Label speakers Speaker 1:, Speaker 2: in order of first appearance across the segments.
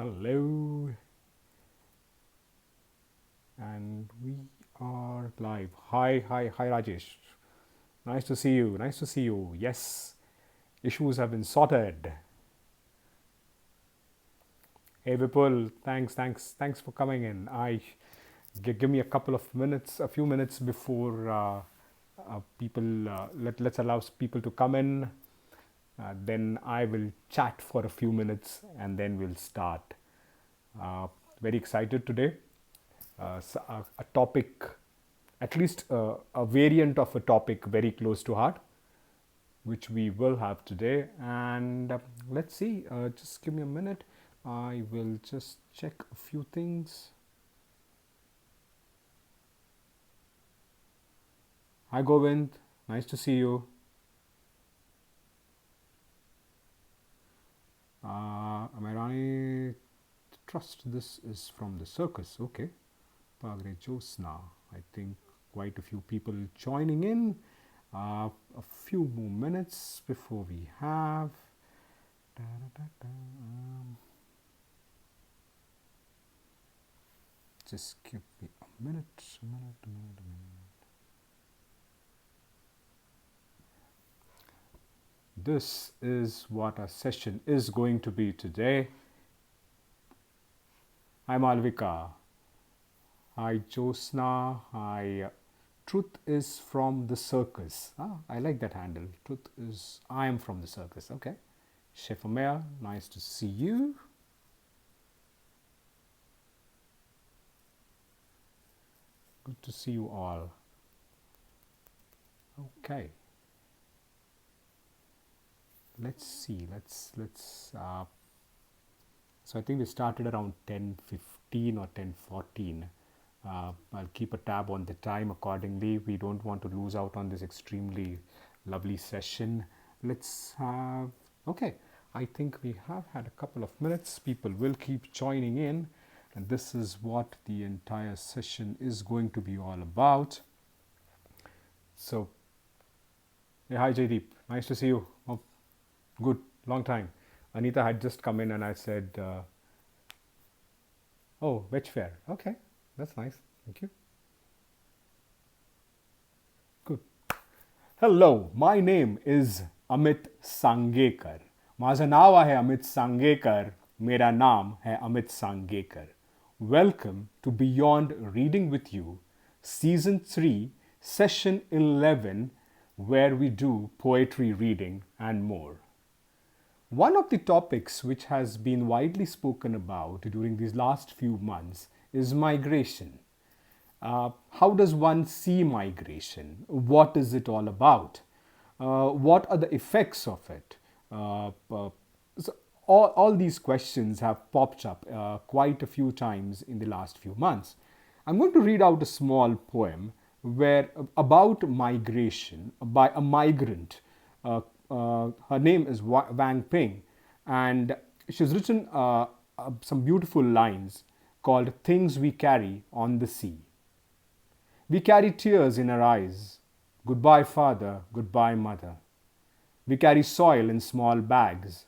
Speaker 1: Hello, and we are live. Hi, Rajesh. Nice to see you. Nice to see you. Yes, issues have been sorted. Hey, Vipul, thanks for coming in. Give me a couple of minutes, a few minutes before people. Let's allow people to come in. Then I will chat for a few minutes, and then we'll start. Uh, Very excited today. A topic, at least a variant of a topic very close to heart, which we will have today. And let's see, just give me a minute. I will just check a few things. Hi, Govind. Nice to see you. Amirani, trust this is from the circus. Okay. Pagre Josna. I think quite a few people joining in. A few more minutes before we have. Just give me a minute. This is what our session is going to be today. Hi Malvika. Hi Josna. Hi. Truth is from the circus. I like that handle. Truth is, I am from the circus. Okay. Chef Amaya, nice to see you. Good to see you all. Okay. Let's see. Let's. So I think we started around 10:15 or 10:14. I'll keep a tab on the time accordingly. We don't want to lose out on this extremely lovely session. Let's have. Okay. I think we have had a couple of minutes. People will keep joining in, and this is what the entire session is going to be all about. So, hey, hi Jaydeep, nice to see you. Oh, good, long time. Anita had just come in and I said, oh, veg fair. Okay, that's nice. Thank you. Good. Hello, my name is Amit Sangekar. माझं नाव आहे अमित सांगेकर. मेरा नाम है Amit सांगेकर. Welcome to Beyond Reading with You, Season 3, Session 11, where we do poetry reading and more. One of the topics which has been widely spoken about during these last few months is migration. How does one see migration? What is it all about? What are the effects of it? So all these questions have popped up quite a few times in the last few months. I'm going to read out a small poem about migration by a migrant. Her name is Wang, and she's written some beautiful lines called Things We Carry on the Sea. We carry tears in our eyes. Goodbye, father. Goodbye, mother. We carry soil in small bags.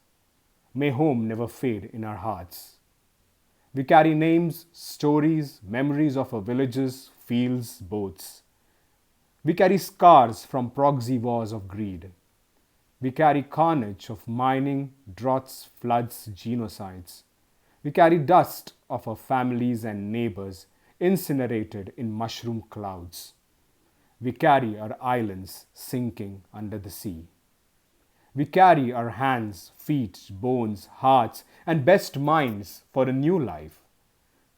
Speaker 1: May home never fade in our hearts. We carry names, stories, memories of our villages, fields, boats. We carry scars from proxy wars of greed. We carry carnage of mining, droughts, floods, genocides. We carry dust of our families and neighbors incinerated in mushroom clouds. We carry our islands sinking under the sea. We carry our hands, feet, bones, hearts, and best minds for a new life.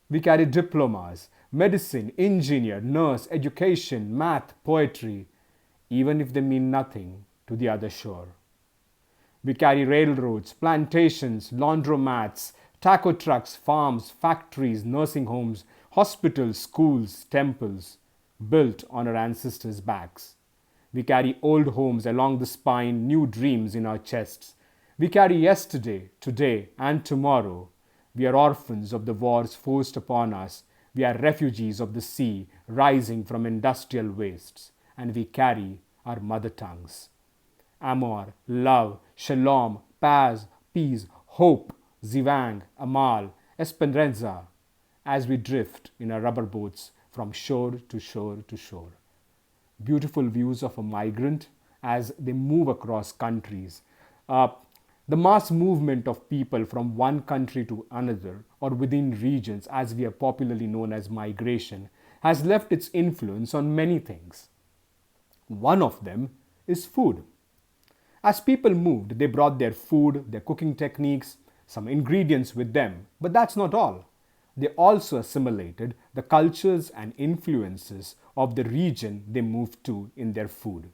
Speaker 1: We carry diplomas, medicine, engineer, nurse, education, math, poetry, even if they mean nothing to the other shore. We carry railroads, plantations, laundromats, taco trucks, farms, factories, nursing homes, hospitals, schools, temples, built on our ancestors' backs. We carry old homes along the spine, new dreams in our chests. We carry yesterday, today, and tomorrow. We are orphans of the wars forced upon us. We are refugees of the sea, rising from industrial wastes. And we carry our mother tongues. Amor, love, shalom, paz, peace, hope, zivang, amal, Esperanza, as we drift in our rubber boats from shore to shore to shore. Beautiful views of a migrant as they move across countries. Uh, the mass movement of people from one country to another or within regions, as we are popularly known as migration, has left its influence on many things. One of them is food. As people moved, they brought their food, their cooking techniques, some ingredients with them. But that's not all. They also assimilated the cultures and influences of the region they moved to in their food.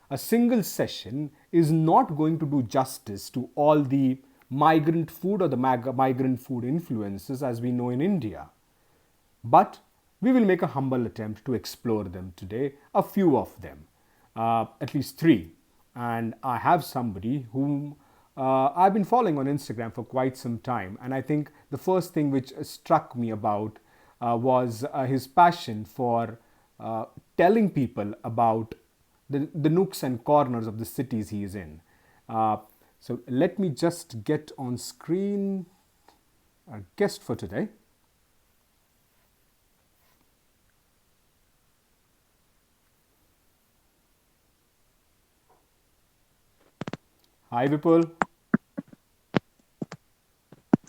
Speaker 1: A single session is not going to do justice to all the migrant food or the migrant food influences as we know in India. But we will make a humble attempt to explore them today, a few of them, at least three. And I have somebody whom I've been following on Instagram for quite some time. And I think the first thing which struck me about was his passion for telling people about the nooks and corners of the cities he is in. So let me just get on screen our guest for today. Hi, Vipul.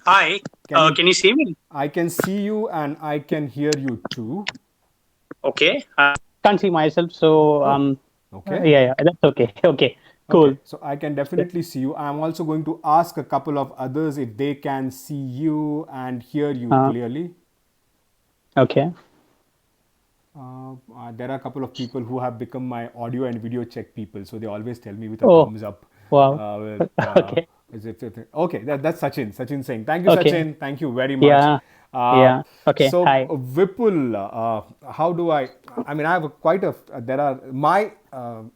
Speaker 2: Hi,
Speaker 1: Can you?
Speaker 2: can you see me?
Speaker 1: I can see you and I can hear you too.
Speaker 2: Okay. Can't see myself, so
Speaker 1: Oh, okay.
Speaker 2: yeah, that's okay. Okay,
Speaker 1: Okay,
Speaker 2: cool.
Speaker 1: so I can definitely see you. I'm also going to ask a couple of others if they can see you and hear you
Speaker 2: Uh,
Speaker 1: clearly.
Speaker 2: okay.
Speaker 1: There are a couple of people who have become my audio and video check people, so they always tell me with a
Speaker 2: Oh,
Speaker 1: thumbs up.
Speaker 2: wow.
Speaker 1: With
Speaker 2: Okay,
Speaker 1: is it okay? That's Sachin. Sachin saying thank you,
Speaker 2: okay.
Speaker 1: Sachin. Thank you very much.
Speaker 2: Yeah,
Speaker 1: Uh,
Speaker 2: yeah. Okay.
Speaker 1: so
Speaker 2: Hi.
Speaker 1: Vipul, how do I? I mean, I have quite a. There are my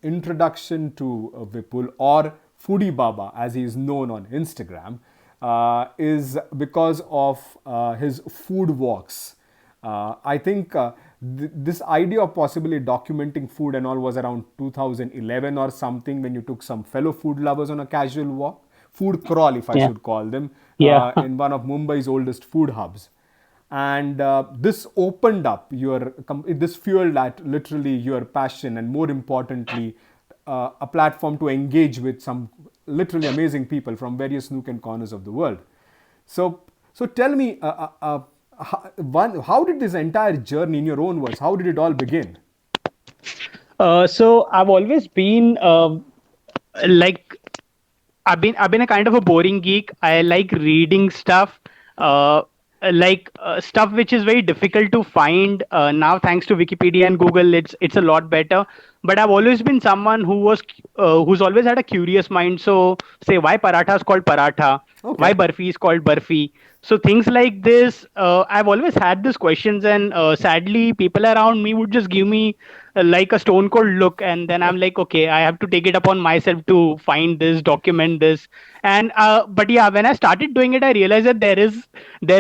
Speaker 1: introduction to Vipul or Foodie Baba, as he is known on Instagram, is because of his food walks. I think this idea of possibly documenting food and all was around 2011 or something when you took some fellow food lovers on a casual walk, food crawl, if I
Speaker 2: Yeah,
Speaker 1: should call them,
Speaker 2: yeah.
Speaker 1: in one of Mumbai's oldest food hubs. And this opened up this fueled that literally your passion, and more importantly, a platform to engage with some literally amazing people from various nook and corners of the world. So, so tell me, how did this entire journey, in your own words, how did it all begin?
Speaker 2: So I've always been like I've been a kind of a boring geek. I like reading stuff, uh, stuff which is very difficult to find. Now, thanks to Wikipedia and Google, it's a lot better. But I've always been someone who's always had a curious mind. So, say why paratha is called paratha, why
Speaker 1: Okay,
Speaker 2: barfi is called barfi. So things like this, I've always had these questions, and sadly, people around me would just give me like a stone cold look, and then I'm like, okay, I have to take it upon myself to find this, document this, and but yeah, when I started doing it, I realized that there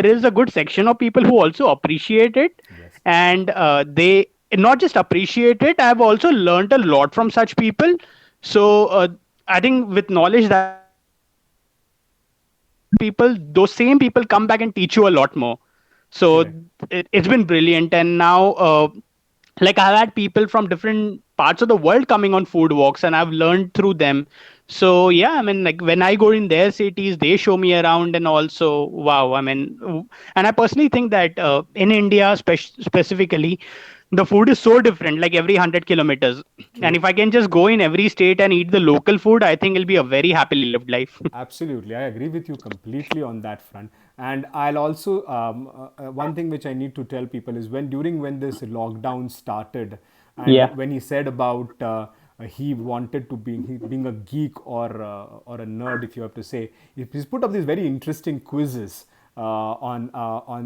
Speaker 2: is a good section of people who also appreciate it,
Speaker 1: yes,
Speaker 2: and they not just appreciate it. I've also learned a lot from such people. So I think with knowledge that you gain from people, those same people come back and teach you a lot more. So
Speaker 1: correct.
Speaker 2: it's been brilliant, and now like I've had people from different parts of the world coming on food walks, and I've learned through them. So yeah, I mean, like when I go in their cities, they show me around, and also wow, I mean, and I personally think that in India, specifically, the food is so different, like every 100 kilometers. And
Speaker 1: True.
Speaker 2: if I can just go in every state and eat the local food, I think it'll be a very happily lived life.
Speaker 1: Absolutely, I agree with you completely on that front. And I'll also one thing which I need to tell people is when this lockdown started, and
Speaker 2: Yeah.
Speaker 1: when he said about he wanted to being a geek or a nerd, if you have to say, he's put up these very interesting quizzes on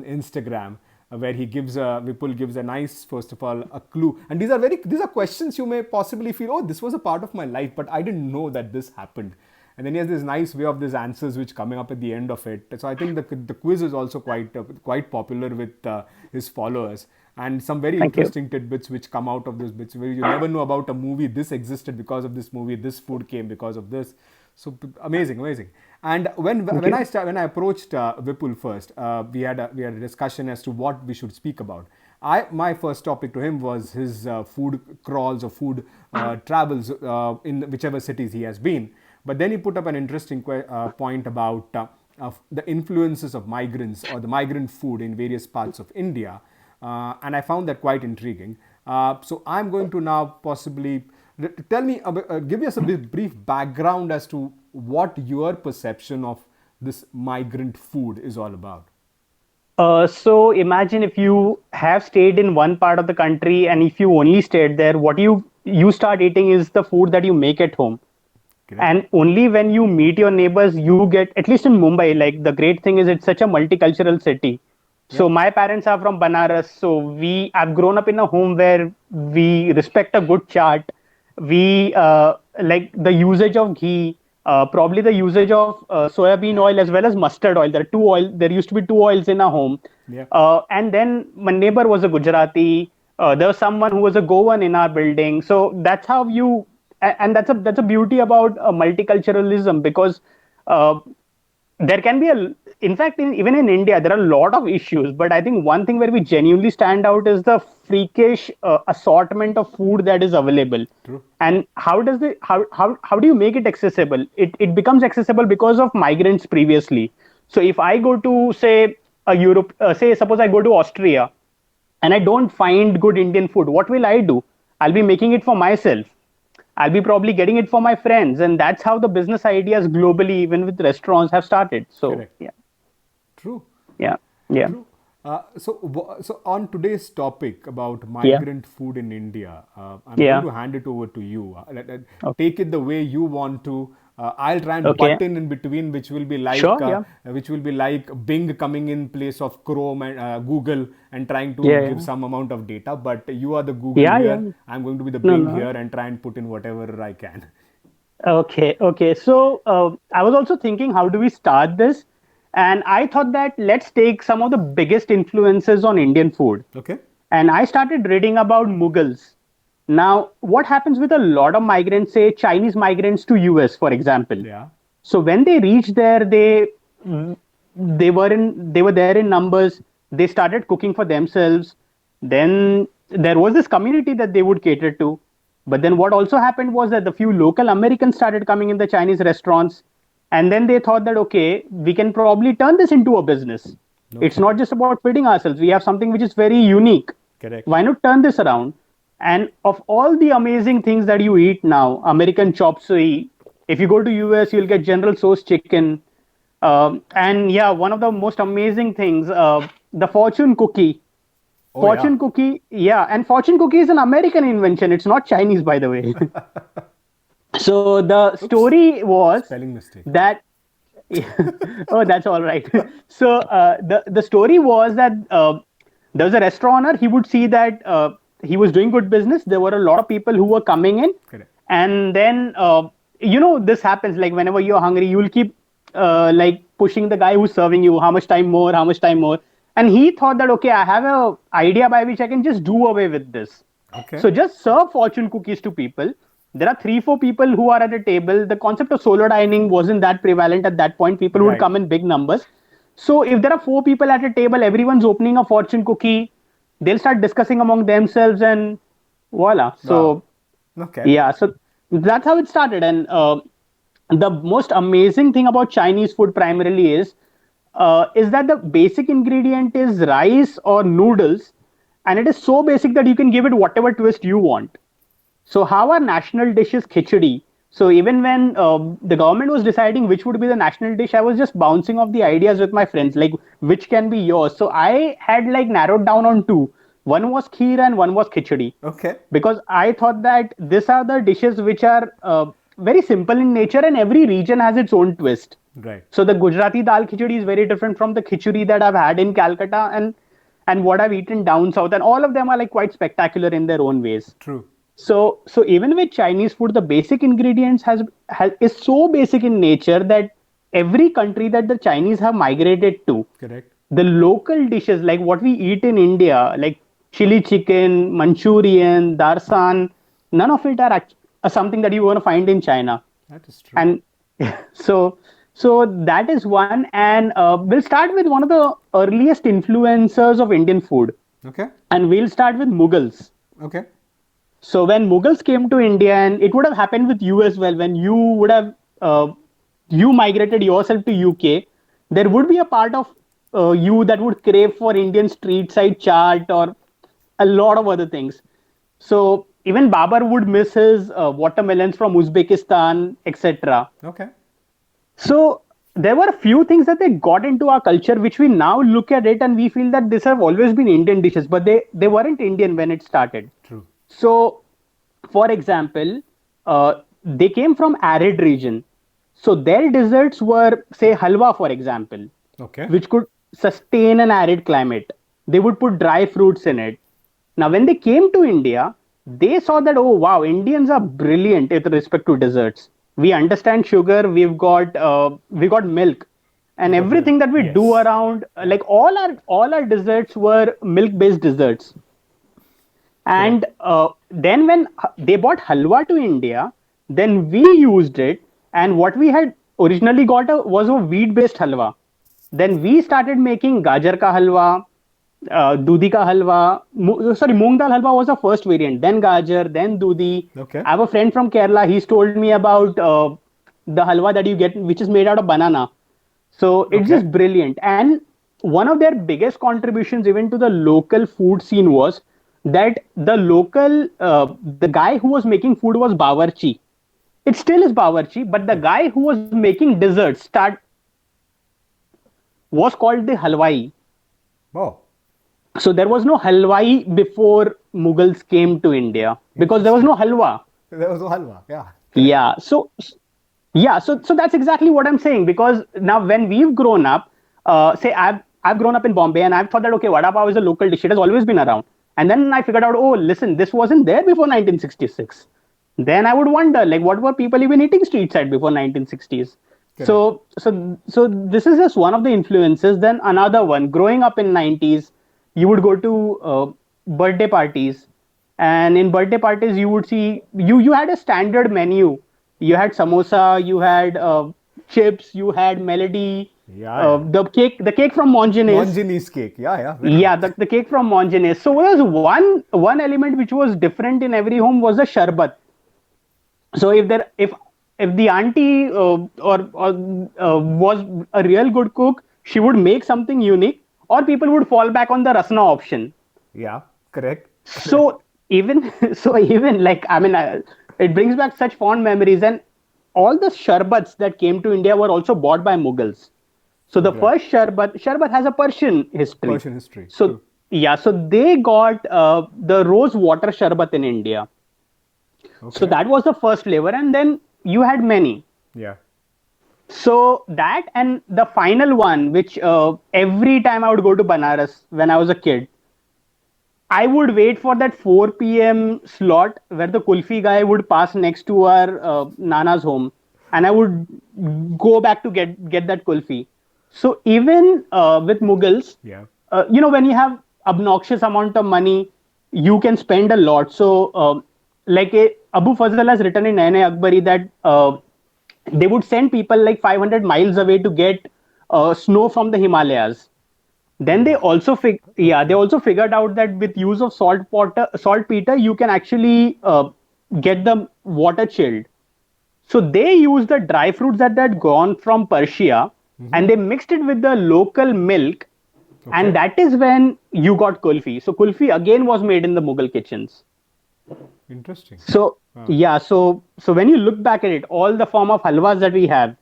Speaker 1: Instagram where Vipul gives a nice, first of all, a clue, and these are questions you may possibly feel, oh, this was a part of my life, but I didn't know that this happened. And then he has this nice way of these answers which coming up at the end of it. So I think the quiz is also quite popular with his followers. and some very
Speaker 2: Thank you.
Speaker 1: interesting tidbits which come out of this bits where you never know about a movie. This existed because of this movie. This food came because of this. So amazing, amazing. And
Speaker 2: Thank
Speaker 1: when
Speaker 2: you.
Speaker 1: when I approached Vipul first, we had a discussion as to what we should speak about. My first topic to him was his food crawls or food travels in whichever cities he has been. But then he put up an interesting point about the influences of migrants or the migrant food in various parts of India, and I found that quite intriguing. So I'm going to now possibly tell me, give us a brief background as to what your perception of this migrant food is all about.
Speaker 2: So imagine if you have stayed in one part of the country, and if you only stayed there, what you start eating is the food that you make at home.
Speaker 1: Correct?
Speaker 2: And only when you meet your neighbors, you get, at least in Mumbai, like the great thing is it's such a multicultural city.
Speaker 1: Yeah.
Speaker 2: So my parents are from Banaras, so I've grown up in a home where we respect a good chart. We like the usage of ghee, probably the usage of soybean oil as well as mustard oil. There used to be two oils in a home.
Speaker 1: Yeah.
Speaker 2: And then my neighbor was a Gujarati. There was someone who was a Goan in our building. So that's how and that's a beauty about multiculturalism, because uh, there can be in fact, even in India, there are a lot of issues. But I think one thing where we genuinely stand out is the freakish assortment of food that is available.
Speaker 1: True.
Speaker 2: And how do you make it accessible? It becomes accessible because of migrants previously. So if I go to, say, a Europe, say, suppose I go to Austria and I don't find good Indian food, what will I do? I'll be making it for myself. I'll be probably getting it for my friends. And that's how the business ideas globally, even with restaurants, have started. So,
Speaker 1: Correct.
Speaker 2: yeah,
Speaker 1: True.
Speaker 2: yeah, yeah,
Speaker 1: True. So on today's topic about
Speaker 2: yeah,
Speaker 1: migrant food in India, I'm going
Speaker 2: yeah.
Speaker 1: to hand it over to you.
Speaker 2: Okay.
Speaker 1: Take it the way you want to. I'll try and
Speaker 2: Okay.
Speaker 1: butt in between,
Speaker 2: Sure. Yeah.
Speaker 1: which will be like Bing coming in place of Chrome and Google and trying to
Speaker 2: Yeah.
Speaker 1: give
Speaker 2: Yeah.
Speaker 1: some amount of data. But you are the Google
Speaker 2: Yeah. Yeah.
Speaker 1: here. I'm going to be the
Speaker 2: No,
Speaker 1: Bing
Speaker 2: no.
Speaker 1: here and try and put in whatever I can.
Speaker 2: Okay, okay. So I was also thinking, how do we start this? And I thought that let's take some of the biggest influences on Indian food.
Speaker 1: Okay.
Speaker 2: And I started reading about Mughals. Now, what happens with a lot of migrants, say Chinese migrants to US, for example?
Speaker 1: Yeah.
Speaker 2: So when they reached there, they were there in numbers. They started cooking for themselves. Then there was this community that they would cater to. But then what also happened was that the few local Americans started coming in the Chinese restaurants, and then they thought that, okay, we can probably turn this into a business. It's
Speaker 1: Okay.
Speaker 2: not just about feeding ourselves. We have something which is very unique.
Speaker 1: Correct.
Speaker 2: Why not turn this around? And of all the amazing things that you eat now, American chop suey, if you go to US, you'll get General Tso's chicken. And yeah, one of the most amazing things, the fortune cookie.
Speaker 1: Oh yeah.
Speaker 2: Fortune cookie, yeah, and fortune cookie is an American invention. It's not Chinese, by the way. So the
Speaker 1: Oops.
Speaker 2: story was
Speaker 1: Spelling mistake.
Speaker 2: that oh, that's all right. So the story was that there was a restaurant owner. He would see that he was doing good business. There were a lot of people who were coming in,
Speaker 1: Correct.
Speaker 2: and then this happens. Like whenever you're hungry, you'll keep like pushing the guy who's serving you. How much time more? How much time more? And he thought that, okay, I have a idea by which I can just do away with this.
Speaker 1: Okay.
Speaker 2: So just serve fortune cookies to people. There are three, four people who are at a table. The concept of solo dining wasn't that prevalent at that point. People would
Speaker 1: Right.
Speaker 2: come in big numbers. So if there are four people at a table, everyone's opening a fortune cookie. They'll start discussing among themselves, and voila.
Speaker 1: Wow.
Speaker 2: So
Speaker 1: Okay.
Speaker 2: yeah, so that's how it started. And the most amazing thing about Chinese food primarily is that the basic ingredient is rice or noodles, and it is so basic that you can give it whatever twist you want. So how our national dish is khichdi. So even when the government was deciding which would be the national dish, I was just bouncing off the ideas with my friends, like which can be yours. So I had like narrowed down on two. One was kheer and one was khichdi,
Speaker 1: Okay.
Speaker 2: because I thought that these are the dishes which are very simple in nature, and every region has its own twist.
Speaker 1: Right.
Speaker 2: So the Gujarati dal khichdi is very different from the khichdi that I've had in Calcutta, and what I've eaten down south, and all of them are like quite spectacular in their own ways.
Speaker 1: True.
Speaker 2: So even with Chinese food, the basic ingredients has is so basic in nature that every country that the Chinese have migrated to,
Speaker 1: Correct.
Speaker 2: the local dishes like what we eat in India, like chili chicken, Manchurian, darsan, none of it are something that you want to find in China.
Speaker 1: That is true.
Speaker 2: And so so that is one. And we'll start with one of the earliest influencers of Indian food,
Speaker 1: Okay.
Speaker 2: and we'll start with Mughals.
Speaker 1: Okay.
Speaker 2: So when Mughals came to India, and it would have happened with you as well, when you would have you migrated yourself to UK, there would be a part of you that would crave for Indian street side chaat or a lot of other things. So even Babar would miss his watermelons from Uzbekistan, etc.
Speaker 1: Okay.
Speaker 2: So there were a few things that they got into our culture, which we now look at it and we feel that these have always been Indian dishes, but they weren't Indian when it started.
Speaker 1: True.
Speaker 2: So, for example, they came from arid region. So their desserts were, say, halwa, for example,
Speaker 1: Okay.
Speaker 2: which could sustain an arid climate. They would put dry fruits in it. Now, when they came to India, they saw that, oh wow, Indians are brilliant with respect to desserts. We understand sugar. We got milk, and
Speaker 1: We got milk.
Speaker 2: everything that we do
Speaker 1: Yes.
Speaker 2: around, like all our desserts were milk based desserts.
Speaker 1: Correct.
Speaker 2: And then when they bought halwa to India, then we used it. And what we had originally was a wheat based halwa. Then we started making gajar ka halwa, dudi ka halwa. Sorry, moong dal halwa was the first variant. Then gajar, then dudi.
Speaker 1: Okay.
Speaker 2: I have a friend from Kerala. He's told me about the halwa that you get, which is made out of banana. So it's
Speaker 1: Okay.
Speaker 2: just brilliant. And one of their biggest contributions, even to the local food scene, was that the guy who was making food was Bawarchi. It still is Bawarchi, but the
Speaker 1: Okay.
Speaker 2: guy who was making desserts was called the Halwai.
Speaker 1: Oh,
Speaker 2: So there was no Halwai before Mughals came to India because there was
Speaker 1: interesting.
Speaker 2: no halwa.
Speaker 1: There was no halwa. Yeah. Correct.
Speaker 2: Yeah. So that's exactly what I'm saying, because now when we've grown up, say I've grown up in Bombay and I've thought that okay, vada pav is a local dish. It has always been around. And then I figured out, oh, listen, this wasn't there before 1966. Then I would wonder, like, what were people even eating street side before 1960s?
Speaker 1: Correct.
Speaker 2: So this is just one of the influences. Then another one, growing up in 90s, you would go to birthday parties, and in birthday parties you would see you had a standard menu. You had samosa, you had chips, you had melody,
Speaker 1: Yeah. Yeah.
Speaker 2: the cake from Mongenes.
Speaker 1: Monginese cake. Yeah. Yeah. Very
Speaker 2: Yeah,
Speaker 1: nice.
Speaker 2: the cake from Mongenes. So there was one element which was different in every home was the sharbat. So if the auntie was a real good cook, she would make something unique, or people would fall back on the rasna option.
Speaker 1: Yeah. Correct. Correct.
Speaker 2: So even even like I mean, it brings back such fond memories. And all the sharbats that came to India were also bought by Mughals. So the
Speaker 1: Right.
Speaker 2: first sharbat has a Persian history.
Speaker 1: Persian history.
Speaker 2: So
Speaker 1: True.
Speaker 2: yeah, so they got the rose water sharbat in India. So
Speaker 1: Okay.
Speaker 2: that was the first flavor, and then you had many.
Speaker 1: Yeah.
Speaker 2: So that, and the final one, which every time I would go to Banaras when I was a kid, I would wait for that 4 p.m. slot where the kulfi guy would pass next to our Nana's home, and I would go back to get that kulfi. So even with Mughals,
Speaker 1: Yeah.
Speaker 2: when you have obnoxious amount of money, you can spend a lot. So Abu Fazl has written in Naine Akbari that they would send people like 500 miles away to get snow from the Himalayas. Then they
Speaker 1: Okay.
Speaker 2: also figured out that with use of saltpeter, you can actually get the water chilled. So they used the dry fruits that had gone from Persia,
Speaker 1: Mm-hmm.
Speaker 2: and they mixed it with the local milk, and
Speaker 1: Okay.
Speaker 2: that is when you got kulfi. So kulfi again was made in the Mughal kitchens.
Speaker 1: Interesting.
Speaker 2: So
Speaker 1: Ah.
Speaker 2: yeah, so when you look back at it, all the form of halwas that we have,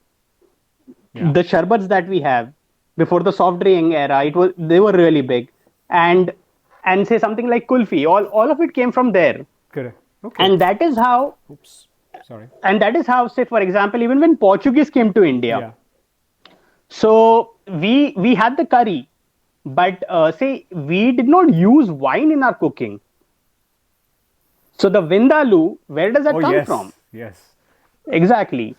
Speaker 1: Yeah.
Speaker 2: the sharbats that we have before the soft drink era, they were really big. And and say something like kulfi, all of it came from there.
Speaker 1: Correct. Okay.
Speaker 2: And that is how
Speaker 1: Oops. Sorry.
Speaker 2: say, for example, even when Portuguese came to India,
Speaker 1: Yeah.
Speaker 2: so we had the curry, but say we did not use wine in our cooking. So the vindaloo, where does that
Speaker 1: Oh
Speaker 2: come from?
Speaker 1: yes. Yes.
Speaker 2: Exactly.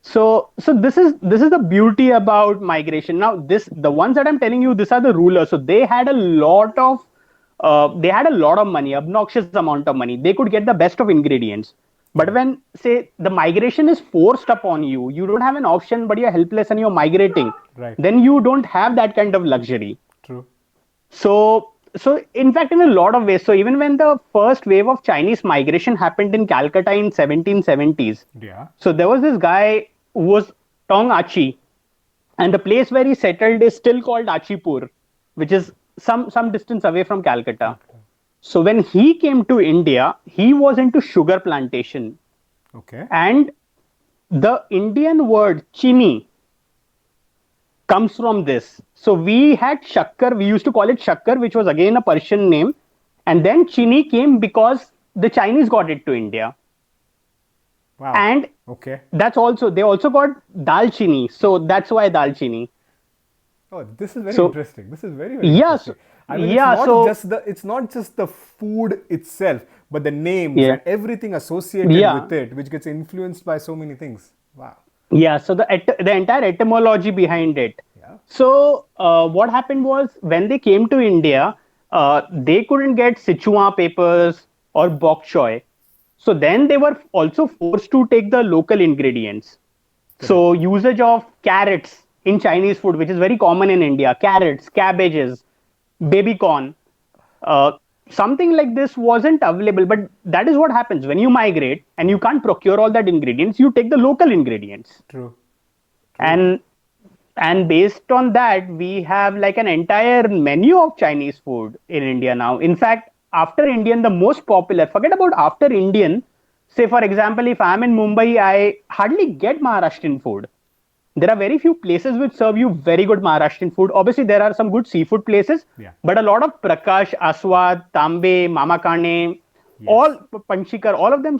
Speaker 2: So this is the beauty about migration. Now the ones that I'm telling you, these are the rulers. So they had a lot of they had a lot of money, obnoxious amount of money. They could get the best of ingredients. But
Speaker 1: Correct.
Speaker 2: when, say, the migration is forced upon you, you don't have an option, but you're helpless and you're migrating,
Speaker 1: Right.
Speaker 2: then you don't have that kind of luxury.
Speaker 1: True.
Speaker 2: So in fact, in a lot of ways, so even when the first wave of Chinese migration happened in Calcutta in 1770s,
Speaker 1: Yeah.
Speaker 2: so there was this guy who was Tong Achi, and the place where he settled is still called Achipur, which is some distance away from Calcutta.
Speaker 1: Okay.
Speaker 2: So when he came to India, he was into sugar plantation,
Speaker 1: Okay.
Speaker 2: and the Indian word chini comes from this. So we had shakkar, we used to call it shakkar, which was again a Persian name, and then chini came because the Chinese got it to India,
Speaker 1: Wow.
Speaker 2: and
Speaker 1: Okay.
Speaker 2: that's also they also got dal chini, so that's why dal chini.
Speaker 1: Oh, this is very
Speaker 2: So
Speaker 1: interesting. This is very, very
Speaker 2: yeah,
Speaker 1: interesting.
Speaker 2: so,
Speaker 1: I mean,
Speaker 2: yeah, so
Speaker 1: it's not just the food itself, but the names
Speaker 2: yeah,
Speaker 1: and everything associated
Speaker 2: yeah,
Speaker 1: with it, which gets influenced by so many things. Wow.
Speaker 2: yeah. So the entire etymology behind it.
Speaker 1: Yeah.
Speaker 2: So what happened was when they came to India, they couldn't get Sichuan papers or bok choy. So then they were also forced to take the local ingredients.
Speaker 1: Correct.
Speaker 2: So usage of carrots in Chinese food, which is very common in India, carrots, cabbages, baby corn, uh, something like this wasn't available. But that is what happens when you migrate and
Speaker 1: Yeah.
Speaker 2: you can't procure all that ingredients. You take the local ingredients,
Speaker 1: True. True.
Speaker 2: and based on that, we have like an entire menu of Chinese food in India now. In fact, after Indian, the most popular, forget about after Indian, say for example, if I'm in Mumbai, I hardly get Maharashtrian food. There are very few places which serve you very good Maharashtrian food. Obviously, there are some good seafood places,
Speaker 1: Yeah.
Speaker 2: but a lot of Prakash, Aswad, Tambe, Mama Kane, all
Speaker 1: Yes.
Speaker 2: Panchikar, all of them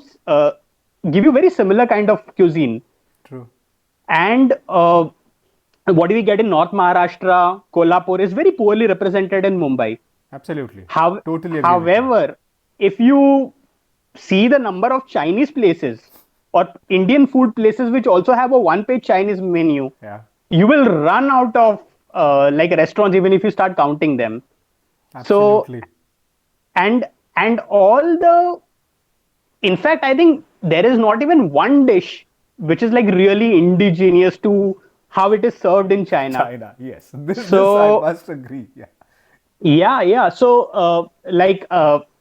Speaker 2: give you very similar kind of cuisine.
Speaker 1: True.
Speaker 2: And what do we get in North Maharashtra? Kolhapur is very poorly represented in Mumbai.
Speaker 1: Absolutely.
Speaker 2: How,
Speaker 1: Totally agree with you.
Speaker 2: however, if you see the number of Chinese places or Indian food places which also have a one-page Chinese menu,
Speaker 1: Yeah.
Speaker 2: you will run out of like restaurants even if you start counting them. So
Speaker 1: Absolutely.
Speaker 2: and all the, in fact, I think there is not even one dish which is like really indigenous to how it is served in China.
Speaker 1: China. Yes. This I
Speaker 2: So
Speaker 1: must agree. Yeah.
Speaker 2: yeah, yeah. So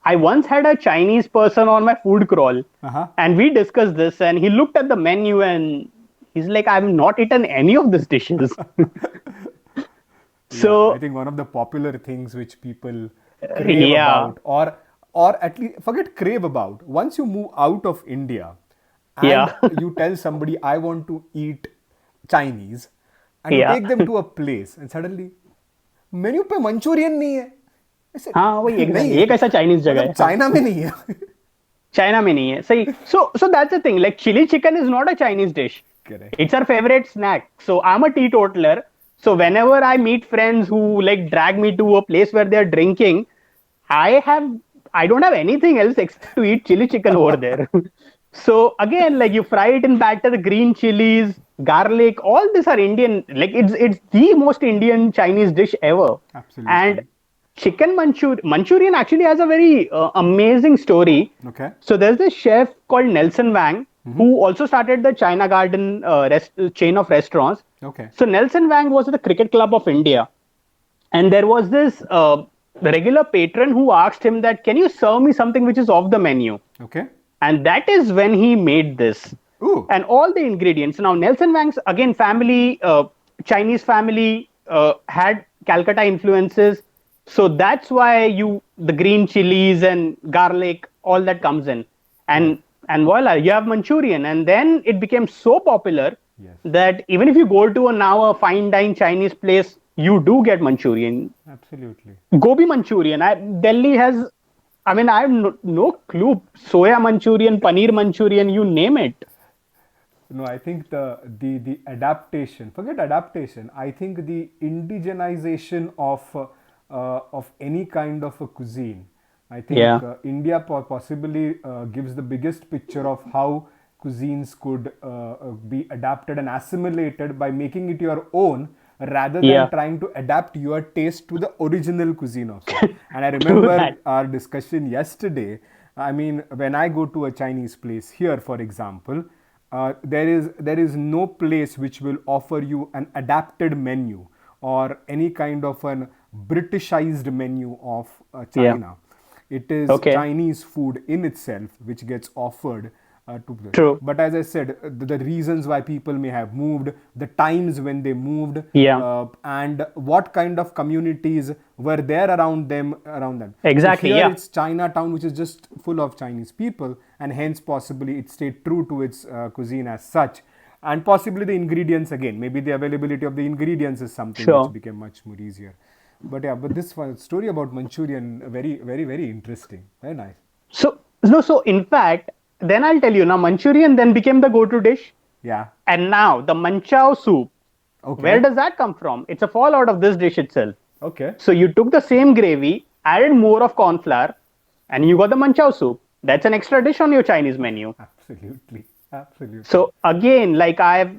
Speaker 2: I once had a Chinese person on my food crawl,
Speaker 1: Uh huh.
Speaker 2: and we discussed this, and he looked at the menu and he's like, "I've not eaten any of these dishes."
Speaker 1: Yeah, I
Speaker 2: So
Speaker 1: think one of the popular things which people crave
Speaker 2: yeah,
Speaker 1: about, or at least forget crave about. Once you move out of India, and
Speaker 2: yeah,
Speaker 1: you tell somebody I want to eat Chinese, and you
Speaker 2: yeah.
Speaker 1: take them to a place, and suddenly menu पे Manchurian नहीं है ऐसे
Speaker 2: हाँ वही
Speaker 1: नहीं
Speaker 2: exactly
Speaker 1: है
Speaker 2: ये कैसा चाइनीज जगह
Speaker 1: मतलब
Speaker 2: है हाँ
Speaker 1: चाइना में नहीं है
Speaker 2: चाइना में नहीं है सही so that's the thing like chili chicken is not a Chinese dish.
Speaker 1: Correct
Speaker 2: It's our favorite snack. So I'm a teetotaler. So whenever I meet friends who like drag me to a place where they're drinking, I have I don't have anything else except to eat chili chicken over there. So again, like you fry it in batter, green chilies, garlic, all these are Indian. Like it's the most Indian Chinese dish ever. And
Speaker 1: absolutely
Speaker 2: Manchurian actually has a very amazing story.
Speaker 1: okay
Speaker 2: So there's this chef called Nelson Wang who also started the China Garden chain of restaurants.
Speaker 1: okay
Speaker 2: So Nelson Wang was at the Cricket Club of India, and there was this regular patron who asked him that, "Can you serve me something which is off the menu?"
Speaker 1: okay
Speaker 2: And that is when he made this,
Speaker 1: ooh
Speaker 2: and all the ingredients. Now Nelson Wang's again family, Chinese family, had Calcutta influences, so that's why you the green chilies and garlic, all that comes in,
Speaker 1: right
Speaker 2: and voila, you have Manchurian, and then it became so popular
Speaker 1: yes
Speaker 2: that even if you go to a now a fine dine Chinese place, you do get Manchurian.
Speaker 1: absolutely
Speaker 2: Gobi Manchurian. Delhi has, I mean, I have no clue. Soya Manchurian, Paneer Manchurian, you name it.
Speaker 1: No, I think the adaptation. Forget adaptation. I think the indigenization of any kind of a cuisine. I think
Speaker 2: Yeah.
Speaker 1: India possibly gives the biggest picture of how cuisines could be adapted and assimilated by making it your own, rather than
Speaker 2: Yeah.
Speaker 1: trying to adapt your taste to the original cuisine of it. And I
Speaker 2: True
Speaker 1: remember
Speaker 2: that.
Speaker 1: our discussion yesterday. I mean, when I go to a Chinese place here, for example, there is no place which will offer you an adapted menu or any kind of an Britishized menu of
Speaker 2: Yeah.
Speaker 1: China. It is
Speaker 2: Okay.
Speaker 1: Chinese food in itself which gets offered to the.
Speaker 2: True.
Speaker 1: But as I said, the reasons why people may have moved, the times when they moved,
Speaker 2: Yeah.
Speaker 1: and what kind of communities were there around them. So
Speaker 2: Exactly.
Speaker 1: here
Speaker 2: Yeah.
Speaker 1: it's Chinatown, which is just full of Chinese people, and hence possibly it stayed true to its cuisine as such. And possibly the ingredients again, maybe the availability of the ingredients is something which
Speaker 2: Sure.
Speaker 1: became much more easier. But yeah, but this one story about Manchurian, very, very, very interesting. Very nice.
Speaker 2: So no. So in fact, then I'll tell you now. Manchurian then became the go-to dish,
Speaker 1: Yeah.
Speaker 2: and now the manchow soup. Where
Speaker 1: Okay.
Speaker 2: does that come from? It's a fallout of this dish itself.
Speaker 1: Okay.
Speaker 2: So you took the same gravy, added more of corn flour, and you got the manchow soup. That's an extra dish on your Chinese menu.
Speaker 1: Absolutely. Absolutely.
Speaker 2: So again, like I've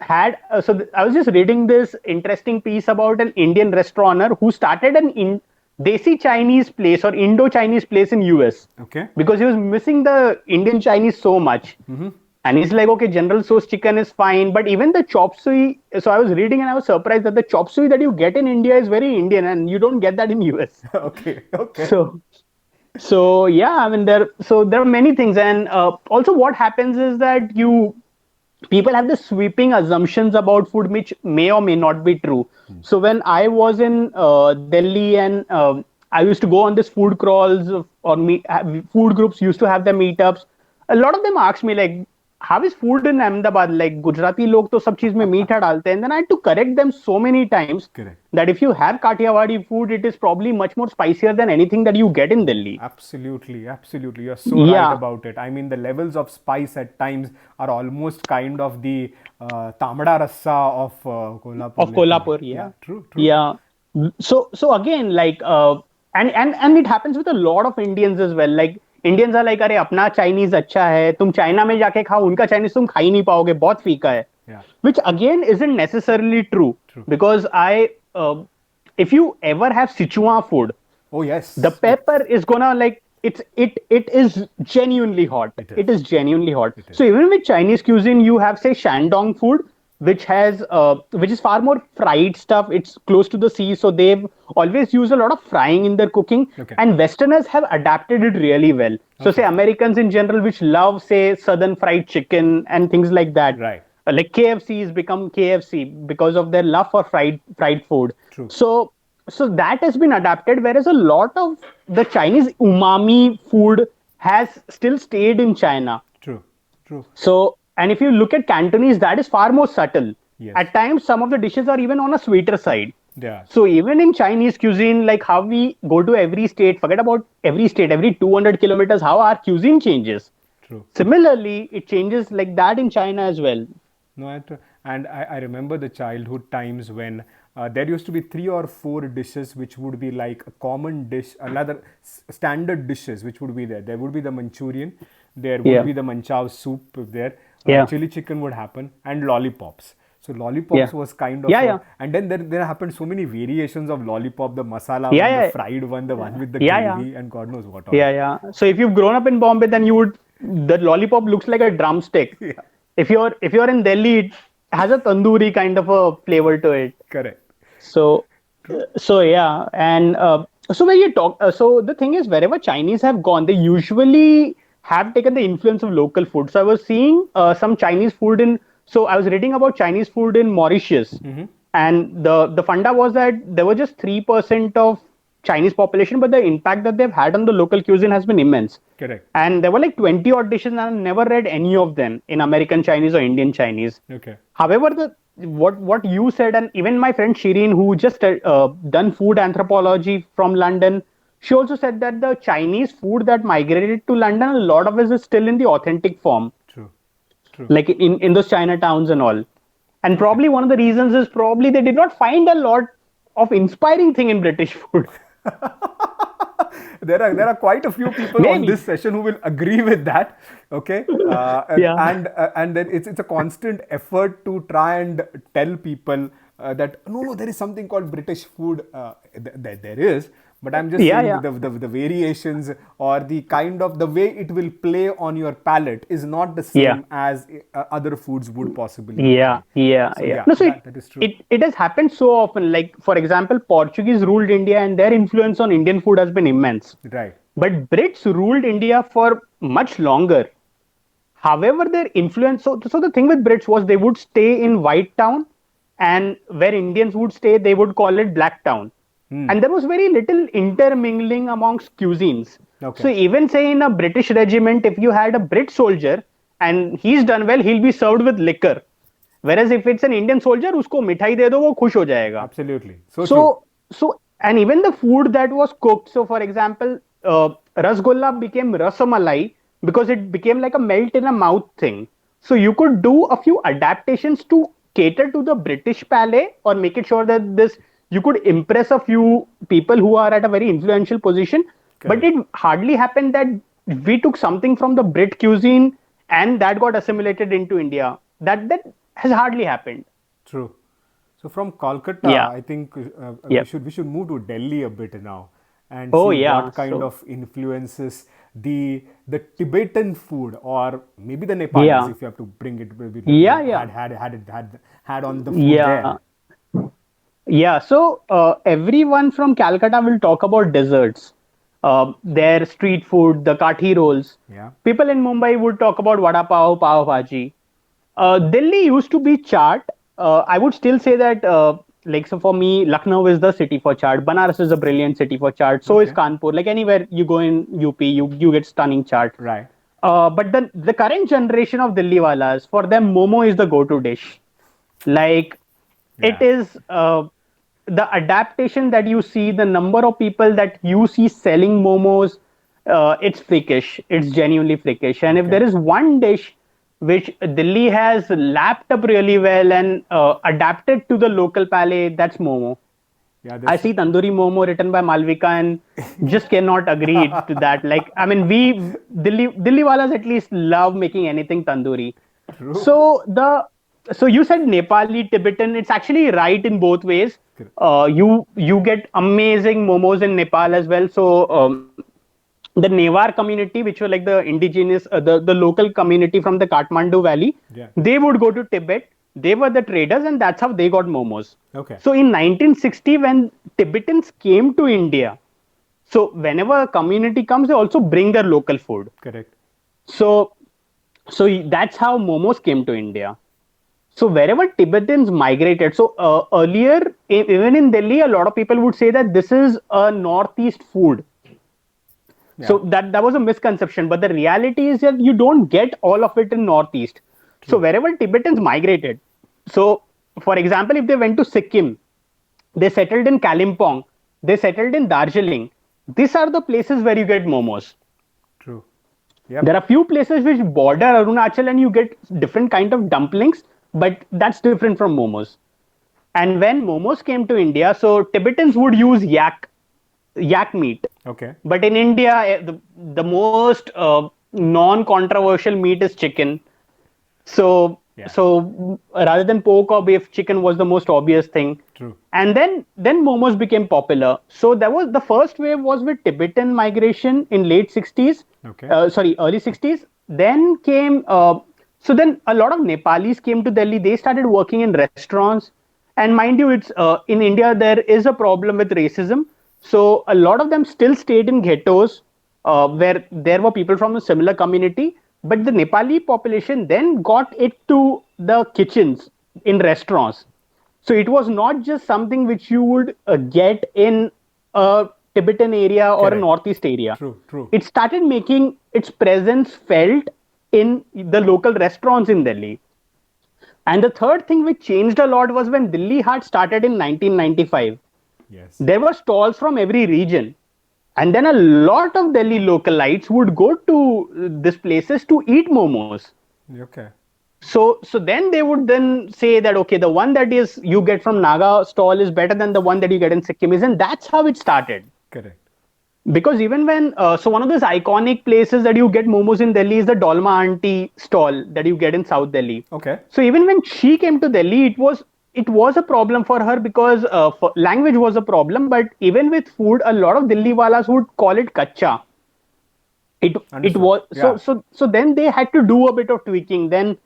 Speaker 2: had, I was just reading this interesting piece about an Indian restaurateur who started an Desi Chinese place or Indo Chinese place in US
Speaker 1: Okay.
Speaker 2: because he was missing the Indian Chinese so much. And he's like, okay, General Tso's chicken is fine, but even the chop suey. So I was reading and I was surprised that the chop suey that you get in India is very Indian, and you don't get that in US.
Speaker 1: Okay. Okay.
Speaker 2: So so yeah, I mean there are many things, and also what happens is that you people have this sweeping assumptions about food which may or may not be true. So when I was in Delhi and I used to go on this food crawls or food groups used to have their meetups. A lot of them asked me like, how is food in Ahmedabad? Like Gujarati log to sab cheez mein meetha dalte hain. And then I had to correct them so many times
Speaker 1: Correct.
Speaker 2: that if you have Kathiawadi food, it is probably much more spicier than anything that you get in Delhi.
Speaker 1: Absolutely, absolutely. You're so right
Speaker 2: Yeah,
Speaker 1: about it. I mean, the levels of spice at times are almost kind of the tamada rasa of Kolhapur,
Speaker 2: of
Speaker 1: literally.
Speaker 2: Kolhapur.
Speaker 1: Yeah,
Speaker 2: Yeah,
Speaker 1: true, true.
Speaker 2: yeah. So again, like and it happens with a lot of Indians as well. Like Indians are like, अरे अपना Chinese अच्छा है, तुम China में जाके खाओ, उनका Chinese तुम खा ही नहीं पाओगे, बहुत फीका है.
Speaker 1: Yeah,
Speaker 2: Which again isn't necessarily true
Speaker 1: true.
Speaker 2: because if you ever have Sichuan food,
Speaker 1: Oh,
Speaker 2: the
Speaker 1: yes,
Speaker 2: pepper is gonna like it is genuinely hot.
Speaker 1: it is.
Speaker 2: It is genuinely hot.
Speaker 1: It is.
Speaker 2: So even with Chinese cuisine, you have say Shandong food, which is far more fried stuff. It's close to the sea, so they've always used a lot of frying in their cooking.
Speaker 1: Okay.
Speaker 2: And Westerners have adapted it really well. So say
Speaker 1: Okay.
Speaker 2: Americans in general, which love say Southern fried chicken and things like that.
Speaker 1: Right.
Speaker 2: Like KFC has become KFC because of their love for fried food.
Speaker 1: True.
Speaker 2: So that has been adapted, whereas a lot of the Chinese umami food has still stayed in China.
Speaker 1: True, true.
Speaker 2: So, and if you look at Cantonese, that is far more subtle.
Speaker 1: Yes.
Speaker 2: At times, some of the dishes are even on a sweeter side.
Speaker 1: Yeah.
Speaker 2: So even in Chinese cuisine, like how we go to every state, forget about every state, every 200 kilometers, how our cuisine changes.
Speaker 1: True.
Speaker 2: Similarly, it changes like that in China as well.
Speaker 1: No, and I remember the childhood times when there used to be 3 or 4 dishes which would be like a common dish, another standard dishes which would be there. There would be the Manchurian, there would
Speaker 2: Yeah.
Speaker 1: be the manchow soup there,
Speaker 2: Yeah.
Speaker 1: chili chicken would happen, and lollipops. So
Speaker 2: Yeah.
Speaker 1: lollipops was kind of,
Speaker 2: Yeah, yeah.
Speaker 1: and then there happened so many variations of lollipop, the masala
Speaker 2: Yeah,
Speaker 1: one, the
Speaker 2: yeah.
Speaker 1: fried one, the one with the
Speaker 2: Yeah, yeah.
Speaker 1: gravy, and God knows what all.
Speaker 2: Yeah, yeah. So if you've grown up in Bombay, then the lollipop looks like a drumstick.
Speaker 1: Yeah,
Speaker 2: If you're in Delhi, it has a tandoori kind of a flavor to it.
Speaker 1: correct.
Speaker 2: So so yeah, and so when you talk, so the thing is, wherever Chinese have gone, they usually have taken the influence of local food. So I was seeing some Chinese food in. So I was reading about Chinese food in Mauritius, and the funda was that there were just 3% of Chinese population, but the impact that they've had on the local cuisine has been immense.
Speaker 1: Correct.
Speaker 2: And there were like 20 odd dishes, and I never read any of them in American Chinese or Indian Chinese.
Speaker 1: Okay.
Speaker 2: However, what you said, and even my friend Shireen, who just done food anthropology from London, she also said that the Chinese food that migrated to London, a lot of it is still in the authentic form,
Speaker 1: True. True.
Speaker 2: like in those Chinatowns and all. And probably one of the reasons is probably they did not find a lot of inspiring thing in British food.
Speaker 1: There are quite a few people on
Speaker 2: Maybe.
Speaker 1: this session who will agree with that. Okay,
Speaker 2: Yeah.
Speaker 1: and then it's a constant effort to try and tell people that no, there is something called British food. There is, but I'm just
Speaker 2: Yeah,
Speaker 1: saying
Speaker 2: yeah.
Speaker 1: the variations or the kind of the way it will play on your palate is not the
Speaker 2: Yeah.
Speaker 1: same as other foods would possibly
Speaker 2: Yeah,
Speaker 1: play.
Speaker 2: yeah,
Speaker 1: So
Speaker 2: yeah.
Speaker 1: yeah,
Speaker 2: No, so
Speaker 1: that is true.
Speaker 2: it has happened so often. Like for example, Portuguese ruled India, and their influence on Indian food has been immense.
Speaker 1: Right.
Speaker 2: But Brits ruled India for much longer. However, their influence. So the thing with Brits was they would stay in White Town, and where Indians would stay, they would call it Black Town, and there was very little intermingling amongst cuisines. So
Speaker 1: Okay.
Speaker 2: even say in a British regiment, if you had a Brit soldier and he's done well, he'll be served with liquor. Whereas if it's an Indian soldier, उसको मिठाई दे दो वो खुश हो जाएगा.
Speaker 1: Absolutely. So true.
Speaker 2: So and even the food that was cooked. So for example, rasgulla became rasamalai because it became like a melt in a mouth thing. So you could do a few adaptations to cater to the British palate or make it sure that this you could impress a few people who are at a very influential position. But
Speaker 1: Correct.
Speaker 2: it hardly happened that we took something from the Brit cuisine and that got assimilated into India. That has hardly happened.
Speaker 1: True. So from Kolkata,
Speaker 2: Yeah.
Speaker 1: I think
Speaker 2: Yep.
Speaker 1: we should move to Delhi a bit now and
Speaker 2: Oh
Speaker 1: see
Speaker 2: yeah.
Speaker 1: what kind
Speaker 2: So
Speaker 1: of influences the Tibetan food or maybe the Nepalis,
Speaker 2: yeah.
Speaker 1: if you have to bring it, maybe
Speaker 2: Yeah, yeah.
Speaker 1: had on the food
Speaker 2: Yeah.
Speaker 1: there.
Speaker 2: Yeah. So everyone from Calcutta will talk about desserts, their street food, the kathi rolls.
Speaker 1: Yeah.
Speaker 2: People in Mumbai would talk about vada pav, pav bhaji. Delhi used to be chaat. I would still say that, like, so for me, Lucknow is the city for chaat. Banaras is a brilliant city for chaat. So is
Speaker 1: Okay.
Speaker 2: Kanpur. Like anywhere you go in UP, you get stunning chaat.
Speaker 1: Right.
Speaker 2: But the current generation of Delhi walas, for them, momo is the go-to dish. Like it
Speaker 1: Yeah.
Speaker 2: is the adaptation that you see, the number of people that you see selling momos, it's freakish. It's genuinely freakish. And if
Speaker 1: Okay.
Speaker 2: there is one dish which Delhi has lapped up really well and adapted to the local palate, that's momo.
Speaker 1: Yeah.
Speaker 2: I
Speaker 1: This.
Speaker 2: see Tandoori Momo written by Malvika and just cannot agree to that. Like, I mean, Delhi walas at least love making anything tandoori.
Speaker 1: True.
Speaker 2: So so you said Nepali, Tibetan. It's actually right in both ways.
Speaker 1: Correct.
Speaker 2: You get amazing momos in Nepal as well. So the Newar community, which were like the indigenous, the local community from the Kathmandu Valley,
Speaker 1: Yeah.
Speaker 2: they would go to Tibet. They were the traders, and that's how they got momos.
Speaker 1: Okay.
Speaker 2: So in 1960, when Tibetans came to India, so whenever a community comes, they also bring their local food.
Speaker 1: Correct.
Speaker 2: So so that's how momos came to India. So wherever Tibetans migrated, so earlier, even in Delhi, a lot of people would say that this is a northeast food. So
Speaker 1: Yeah.
Speaker 2: that was a misconception, but the reality is that you don't get all of it in northeast. So
Speaker 1: True.
Speaker 2: wherever Tibetans migrated, so for example, if they went to Sikkim, they settled in Kalimpong, they settled in Darjeeling. These are the places where you get momos.
Speaker 1: True.
Speaker 2: There
Speaker 1: Yep.
Speaker 2: are few places which border Arunachal and you get different kind of dumplings, but that's different from momos. And when momos came to India, so Tibetans would use yak meat,
Speaker 1: Okay.
Speaker 2: but in India, the most non-controversial meat is chicken. So
Speaker 1: Yeah.
Speaker 2: rather than pork or beef, chicken was the most obvious thing.
Speaker 1: True.
Speaker 2: And then momos became popular. So that was the first wave was with Tibetan migration in late 60s,
Speaker 1: Okay.
Speaker 2: sorry, early 60s. Then came so then a lot of Nepalis came to Delhi. They started working in restaurants. And mind you, it's in India there is a problem with racism. So a lot of them still stayed in ghettos where there were people from a similar community. But the Nepali population then got it to the kitchens in restaurants. So it was not just something which you would get in a Tibetan area or a
Speaker 1: Correct.
Speaker 2: northeast area.
Speaker 1: True. True.
Speaker 2: It started making its presence felt in the local restaurants in Delhi. And the third thing which changed a lot was when Delhi Haat started in 1995.
Speaker 1: Yes.
Speaker 2: There were stalls from every region. And then a lot of Delhi localites would go to these places to eat momos.
Speaker 1: Okay.
Speaker 2: So then they would then say that okay, the one that is you get from Naga stall is better than the one that you get in Sikkim, and that's how it started.
Speaker 1: Correct.
Speaker 2: Because even when so one of those iconic places that you get momos in Delhi is the Dolma Auntie stall that you get in South Delhi.
Speaker 1: Okay.
Speaker 2: So even when she came to Delhi, it was it was a problem for her because language was a problem. But even with food, a lot of Delhi walas would call it kacha. It
Speaker 1: Understood.
Speaker 2: was
Speaker 1: Yeah.
Speaker 2: so then they had to do a bit of tweaking. Then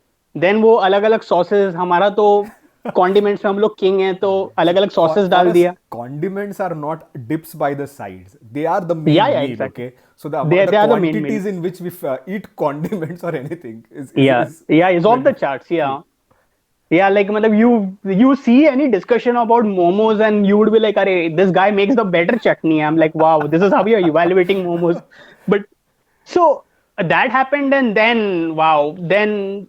Speaker 2: वो अलग अलग sauces, हमारा तो condiments में हम लोग king हैं, तो अलग
Speaker 1: See,
Speaker 2: अलग
Speaker 1: for,
Speaker 2: sauces
Speaker 1: for
Speaker 2: डाल
Speaker 1: us,
Speaker 2: दिया.
Speaker 1: condiments are not dips by the sides. They are the
Speaker 2: Yeah,
Speaker 1: main
Speaker 2: yeah,
Speaker 1: meal,
Speaker 2: exactly.
Speaker 1: okay? So the
Speaker 2: They
Speaker 1: the
Speaker 2: are the main meal.
Speaker 1: quantities in which we eat condiments or anything
Speaker 2: Yeah,
Speaker 1: is
Speaker 2: yeah, it's off
Speaker 1: very
Speaker 2: the charts.
Speaker 1: true.
Speaker 2: Yeah. Yeah, like matlab you see any discussion about momos and you would be like, "Arey, this guy makes the better chutney." I'm like, "Wow, this is how you're evaluating momos." But so that happened, and then wow, then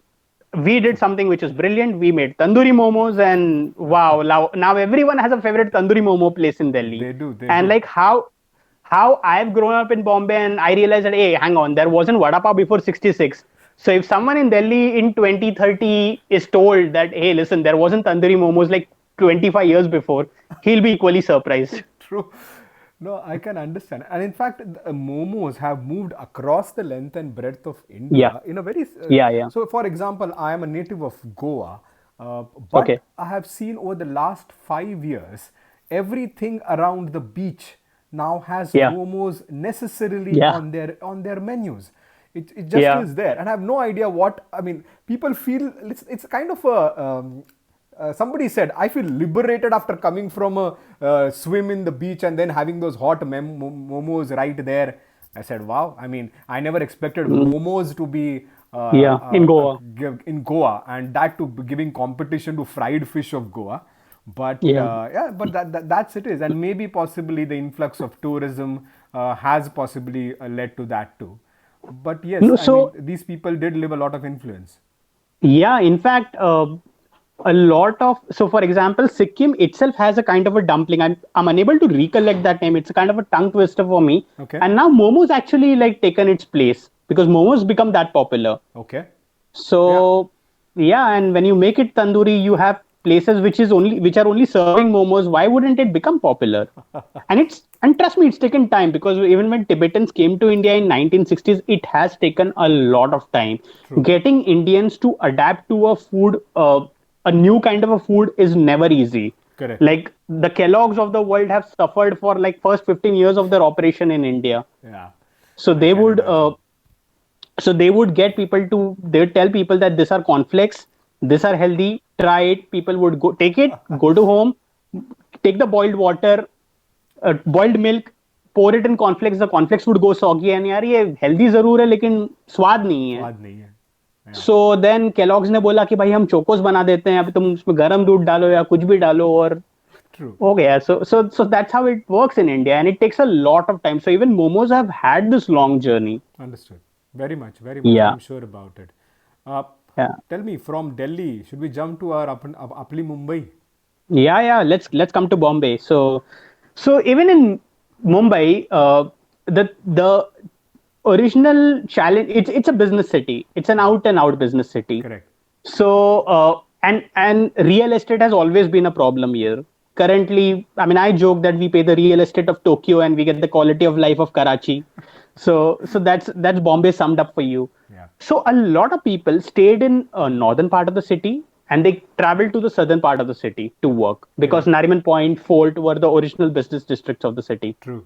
Speaker 2: we did something which is brilliant. We made tandoori momos, and wow, now everyone has a favorite tandoori momo place in Delhi.
Speaker 1: They do, they
Speaker 2: And
Speaker 1: do.
Speaker 2: like how I've grown up in Bombay, and I realized that hey, hang on, there wasn't vada pav before '66. So if someone in Delhi in 2030 is told that hey, listen, there wasn't tandoori momos like 25 years before, he'll be equally surprised.
Speaker 1: True. No, I can understand. And in fact, the momos have moved across the length and breadth of
Speaker 2: Yeah,
Speaker 1: India in a very.
Speaker 2: yeah.
Speaker 1: So, for example, I am a native of Goa, but
Speaker 2: Okay.
Speaker 1: I have seen over the last 5 years everything around the beach now has
Speaker 2: Yeah,
Speaker 1: momos necessarily
Speaker 2: yeah,
Speaker 1: on their menus. It just
Speaker 2: yeah.
Speaker 1: is there, and I have no idea what I mean. People feel it's kind of a somebody said, I feel liberated after coming from a swim in the beach and then having those hot momos right there. I said, wow. I mean, I never expected
Speaker 2: Mm,
Speaker 1: momos to be
Speaker 2: yeah, in Goa.
Speaker 1: in Goa, and that to be giving competition to fried fish of Goa. But
Speaker 2: Yeah.
Speaker 1: yeah, but that's it is. And maybe possibly the influx of tourism has possibly led to that too. But yes,
Speaker 2: No,
Speaker 1: I mean,
Speaker 2: so
Speaker 1: these people did live a lot of influence.
Speaker 2: yeah, in fact, a lot of so for example, Sikkim itself has a kind of a dumpling. I'm unable to recollect that name. It's a kind of a tongue twister for me.
Speaker 1: Okay.
Speaker 2: And now Momo's actually like taken its place because Momo's become that popular.
Speaker 1: Okay. Yeah.
Speaker 2: So yeah, and when you make it tandoori, you have places which are only serving momos. Why wouldn't it become popular? And trust me, it's taken time because even when Tibetans came to India in 1960s, it has taken a lot of time.
Speaker 1: True.
Speaker 2: Getting Indians to adapt to a new kind of a food is never easy.
Speaker 1: Correct.
Speaker 2: Like the Kellogg's of the world have suffered for like first 15 years of their operation in India.
Speaker 1: Yeah.
Speaker 2: So
Speaker 1: I
Speaker 2: they
Speaker 1: can
Speaker 2: would
Speaker 1: imagine.
Speaker 2: get people to they would tell people that these are cornflakes, these are healthy, try it. People would go take it, go to home, take the boiled water, boiled milk, pour it in cornflakes. The cornflakes would go soggy and यार ये healthy जरूर है लेकिन स्वाद नहीं है.
Speaker 1: स्वाद नहीं है. Yeah.
Speaker 2: So then Kellogg's ने बोला कि भाई हम चोकोस बना देते हैं, अब तुम उसमें गर्म दूध डालो या कुछ भी डालो और
Speaker 1: True.
Speaker 2: हो गया. So that's how it works in India, and it takes a lot of time. So even momos have had this long journey.
Speaker 1: Understood. Very much. Very much.
Speaker 2: Yeah,
Speaker 1: I'm sure about it. Uh,
Speaker 2: yeah.
Speaker 1: Tell me, from Delhi, should we jump to our Apply Mumbai?
Speaker 2: Yeah. Let's come to Bombay. So even in Mumbai, the original challenge, it's a business city. It's an out and out business city.
Speaker 1: Correct.
Speaker 2: So and real estate has always been a problem here. Currently, I mean, I joke that we pay the real estate of Tokyo and we get the quality of life of Karachi. So that's Bombay summed up for you.
Speaker 1: Yeah.
Speaker 2: So a lot of people stayed in northern part of the city and they traveled to the southern part of the city to work because
Speaker 1: Correct.
Speaker 2: Nariman Point, Fort were the original business districts of the city.
Speaker 1: True.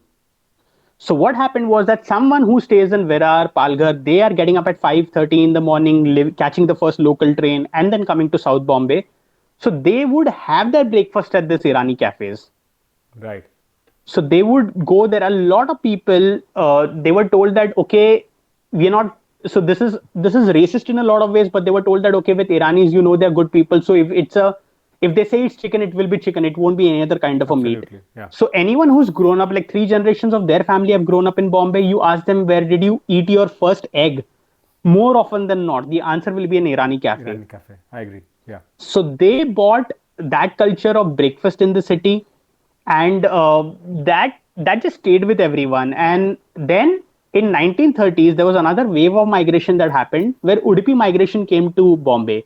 Speaker 2: So what happened was that someone who stays in Virar, Palghar, they are getting up at 5:30 in the morning, catching the first local train, and then coming to South Bombay. So they would have their breakfast at this Irani cafes.
Speaker 1: Right.
Speaker 2: So they would go there. A lot of people they were told that okay, we are not. So this is racist in a lot of ways, but they were told that okay, with Iranis, they're good people. So if they say it's chicken, it will be chicken. It won't be any other kind of a meat.
Speaker 1: Absolutely. Yeah.
Speaker 2: So anyone who's grown up, like three generations of their family have grown up in Bombay, you ask them where did you eat your first egg? More often than not, the answer will be an Irani cafe.
Speaker 1: Irani Cafe. I agree. Yeah.
Speaker 2: So they bought that culture of breakfast in the city, and that just stayed with everyone. And then in 1930s, there was another wave of migration that happened where Udupi migration came to Bombay.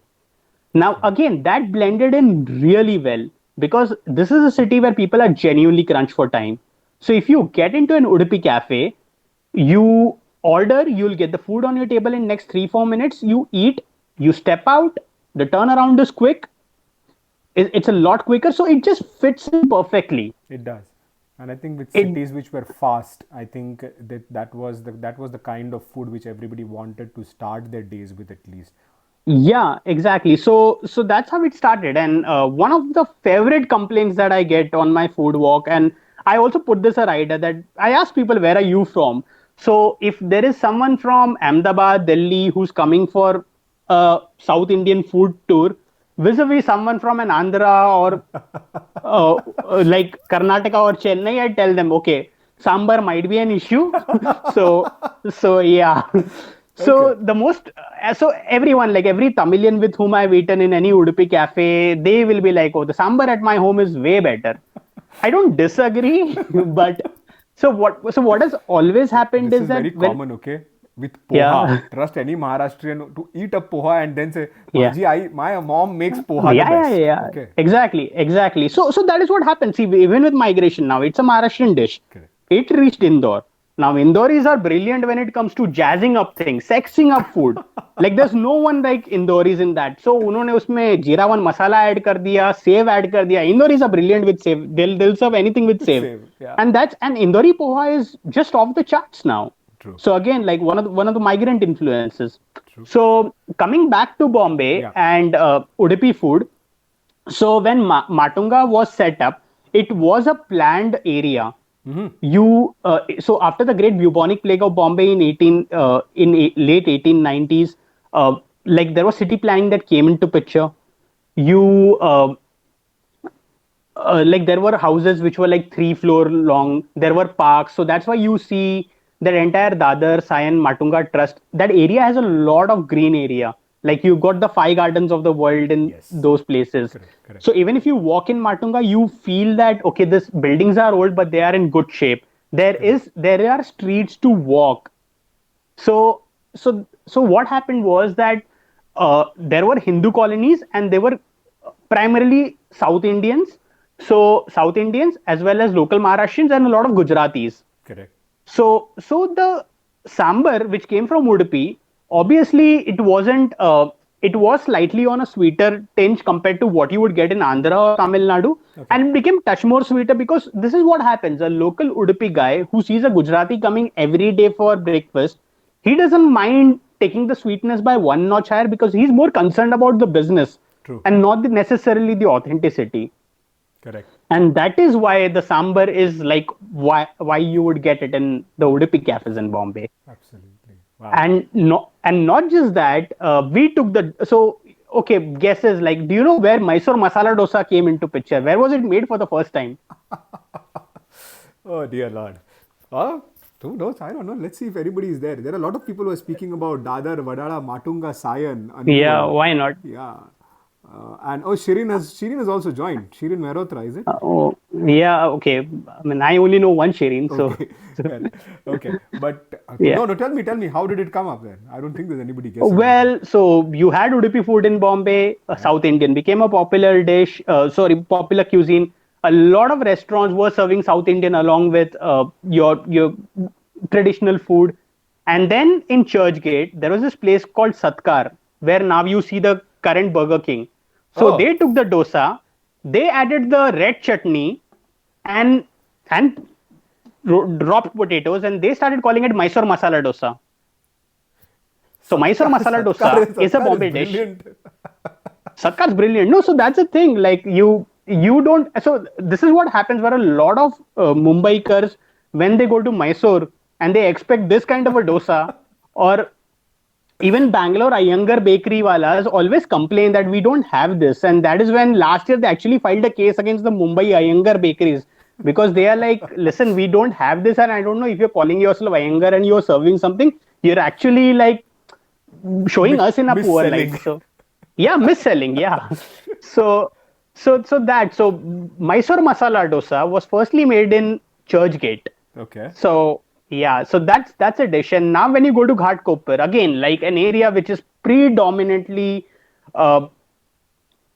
Speaker 2: Now, again, that blended in really well because this is a city where people are genuinely crunched for time. So if you get into an Udupi cafe, you order, you'll get the food on your table in next 3 4 minutes. You eat, you step out, the turnaround is quick. It's a lot quicker, so it just fits in perfectly.
Speaker 1: It does. And I think with
Speaker 2: It
Speaker 1: cities which were fast, I think that was the kind of food which everybody wanted to start their days with at least.
Speaker 2: Yeah, exactly. So that's how it started. And one of the favorite complaints that I get on my food walk, and I also put this a rider that I ask people, where are you from? So if there is someone from Ahmedabad, Delhi, who's coming for a South Indian food tour, vis-a-vis someone from an Andhra or like Karnataka or Chennai, I tell them, okay, sambar might be an issue. so, so yeah.
Speaker 1: Okay.
Speaker 2: So the most, so everyone, like every Tamilian with whom I've eaten in any Udupi cafe, they will be like, oh, the sambar at my home is way better. I don't disagree, but so what has always happened
Speaker 1: This
Speaker 2: is
Speaker 1: is
Speaker 2: that
Speaker 1: very
Speaker 2: when,
Speaker 1: common, okay? With poha.
Speaker 2: yeah,
Speaker 1: Trust any Maharashtrian to eat a poha and then say,
Speaker 2: yeah.
Speaker 1: Maji, my mom makes poha the
Speaker 2: Yeah, yeah,
Speaker 1: best.
Speaker 2: yeah.
Speaker 1: Okay.
Speaker 2: Exactly, exactly. So that is what happens. See, even with migration now, it's a Maharashtrian dish.
Speaker 1: Correct.
Speaker 2: It reached Indore. Now, Indoris are brilliant when it comes to jazzing up things, sexing up food. Like there's no one like Indoris in that. So उन्होंने उसमें जीरा one मसाला add कर दिया, save add कर दिया. Indoris are brilliant with save. They'll serve anything with save,
Speaker 1: Same. Yeah.
Speaker 2: and Indori poha is just off the charts now.
Speaker 1: True.
Speaker 2: So again, like one of the migrant influences.
Speaker 1: True.
Speaker 2: So coming back to Bombay
Speaker 1: Yeah.
Speaker 2: and Udupi food, so when Matunga was set up, it was a planned area. You so after the Great Bubonic Plague of Bombay in late 1890s, like there was city planning that came into picture. You like there were houses which were like 3 floor long. There were parks, so that's why you see that entire Dadar, Sion, Matunga Trust. That area has a lot of green area. Like you got the five gardens of the world in
Speaker 1: Yes.
Speaker 2: those places.
Speaker 1: Correct. Correct.
Speaker 2: So even if you walk in Matunga, you feel that okay, these buildings are old, but they are in good shape.
Speaker 1: Correct.
Speaker 2: There are streets to walk. So what happened was that there were Hindu colonies and they were primarily South Indians. So South Indians as well as local Maharashtrians and a lot of Gujaratis.
Speaker 1: Correct.
Speaker 2: So the sambar which came from Udupi, obviously it wasn't. It was slightly on a sweeter tinge compared to what you would get in Andhra or Tamil Nadu,
Speaker 1: Okay.
Speaker 2: and it became touch more sweeter because this is what happens. A local Udupi guy who sees a Gujarati coming every day for breakfast, he doesn't mind taking the sweetness by one notch higher because he's more concerned about the business
Speaker 1: True.
Speaker 2: and not necessarily the authenticity.
Speaker 1: Correct.
Speaker 2: And that is why the sambar is like why you would get it in the Udupi cafes in Bombay.
Speaker 1: Absolutely. Wow.
Speaker 2: And not just that, we took the so okay guesses like, do you know where Mysore masala dosa came into picture? Where was it made for the first time?
Speaker 1: Oh dear Lord. Who knows? I don't know. Let's see if anybody is there. There are a lot of people who are speaking about Dadar, Vadala, Matunga, Sion,
Speaker 2: Yeah,
Speaker 1: Anmol.
Speaker 2: why not?
Speaker 1: Yeah. And Shirin has also joined. Shirin Mehrotra, is it?
Speaker 2: Oh, yeah, okay. I mean, I only know one Shireen, so,
Speaker 1: Okay. Well, okay. But
Speaker 2: yeah.
Speaker 1: no, tell me, how did it come up then? I don't think there's anybody guessing.
Speaker 2: Well, so you had Udupi food in Bombay. South Indian became a popular dish. Popular cuisine. A lot of restaurants were serving South Indian along with your traditional food. And then in Churchgate, there was this place called Satkar, where now you see the current Burger King. So
Speaker 1: Oh,
Speaker 2: they took the dosa, they added the red chutney, and and dropped potatoes, and they started calling it Mysore masala dosa. So Mysore
Speaker 1: Satkar,
Speaker 2: masala
Speaker 1: Satkar,
Speaker 2: dosa
Speaker 1: is-
Speaker 2: is a
Speaker 1: Satkar is
Speaker 2: Bombay dish.
Speaker 1: brilliant.
Speaker 2: Satkar's brilliant. No, so that's the thing. Like you don't. So this is what happens where a lot of Mumbaikars when they go to Mysore and they expect this kind of a dosa, or even Bangalore Iyengar bakery walas always complain that we don't have this, and that is when last year they actually filed a case against the Mumbai Iyengar bakeries because they are like, listen, we don't have this, and I don't know if you're calling yourself Iyengar and you're serving something, you're actually like showing us in a poor light.
Speaker 1: Mis-selling.
Speaker 2: So yeah, mis-selling. Yeah. So Mysore masala dosa was firstly made in Churchgate.
Speaker 1: Okay.
Speaker 2: So yeah, so that's a dish. And now when you go to Ghatkopar, again, like an area which is predominantly uh,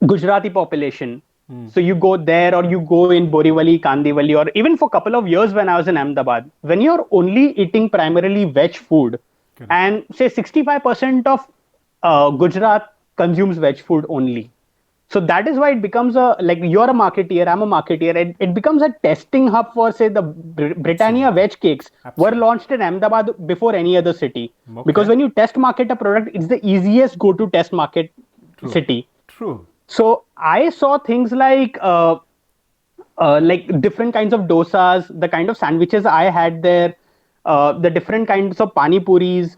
Speaker 2: Gujarati population. So you go there or you go in Borivali, Kandivali, or even for a couple of years when I was in Ahmedabad, when you're only eating primarily veg food,
Speaker 1: Correct.
Speaker 2: and say 65% of Gujarat consumes veg food only. So that is why it becomes a, like, you're a marketeer, I'm a marketeer, and it becomes a testing hub for, say, the Britannia
Speaker 1: Absolutely.
Speaker 2: veg cakes were
Speaker 1: Absolutely.
Speaker 2: launched in Ahmedabad before any other city. Because
Speaker 1: Okay.
Speaker 2: when you test market a product, it's the easiest go to test market
Speaker 1: True.
Speaker 2: city.
Speaker 1: True.
Speaker 2: So I saw things like different kinds of dosas, the kind of sandwiches I had there, the different kinds of pani puris.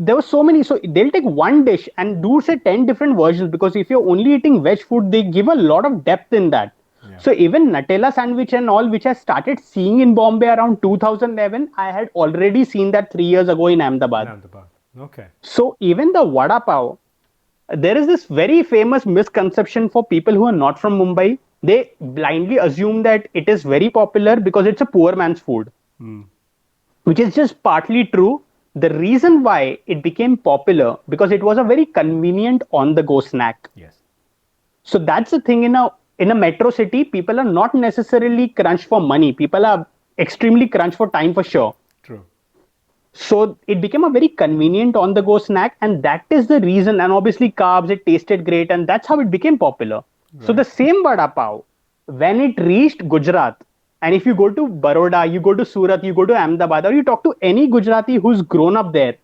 Speaker 2: There were so many. So they'll take one dish and do, say, 10 different versions, because if you're only eating veg food, they give a lot of depth in that.
Speaker 1: Yeah.
Speaker 2: So even Nutella sandwich and all, which I started seeing in Bombay around 2011, I had already seen that 3 years ago in Ahmedabad.
Speaker 1: Ahmedabad. Okay.
Speaker 2: So even the vada pav, there is this very famous misconception for people who are not from Mumbai. They blindly assume that it is very popular because it's a poor man's food,
Speaker 1: Hmm.
Speaker 2: which is just partly true. The reason why it became popular because it was a very convenient on the go snack.
Speaker 1: Yes.
Speaker 2: So that's the thing, in a metro city, people are not necessarily crunched for money. People are extremely crunched for time, for sure.
Speaker 1: True.
Speaker 2: So it became a very convenient on the go snack, and that is the reason. And obviously, carbs, it tasted great, and that's how it became popular. So the
Speaker 1: Right.
Speaker 2: same vada pav, when it reached Gujarat, and if you go to Baroda, you go to Surat, you go to Ahmedabad, or you talk to any Gujarati who's grown up there,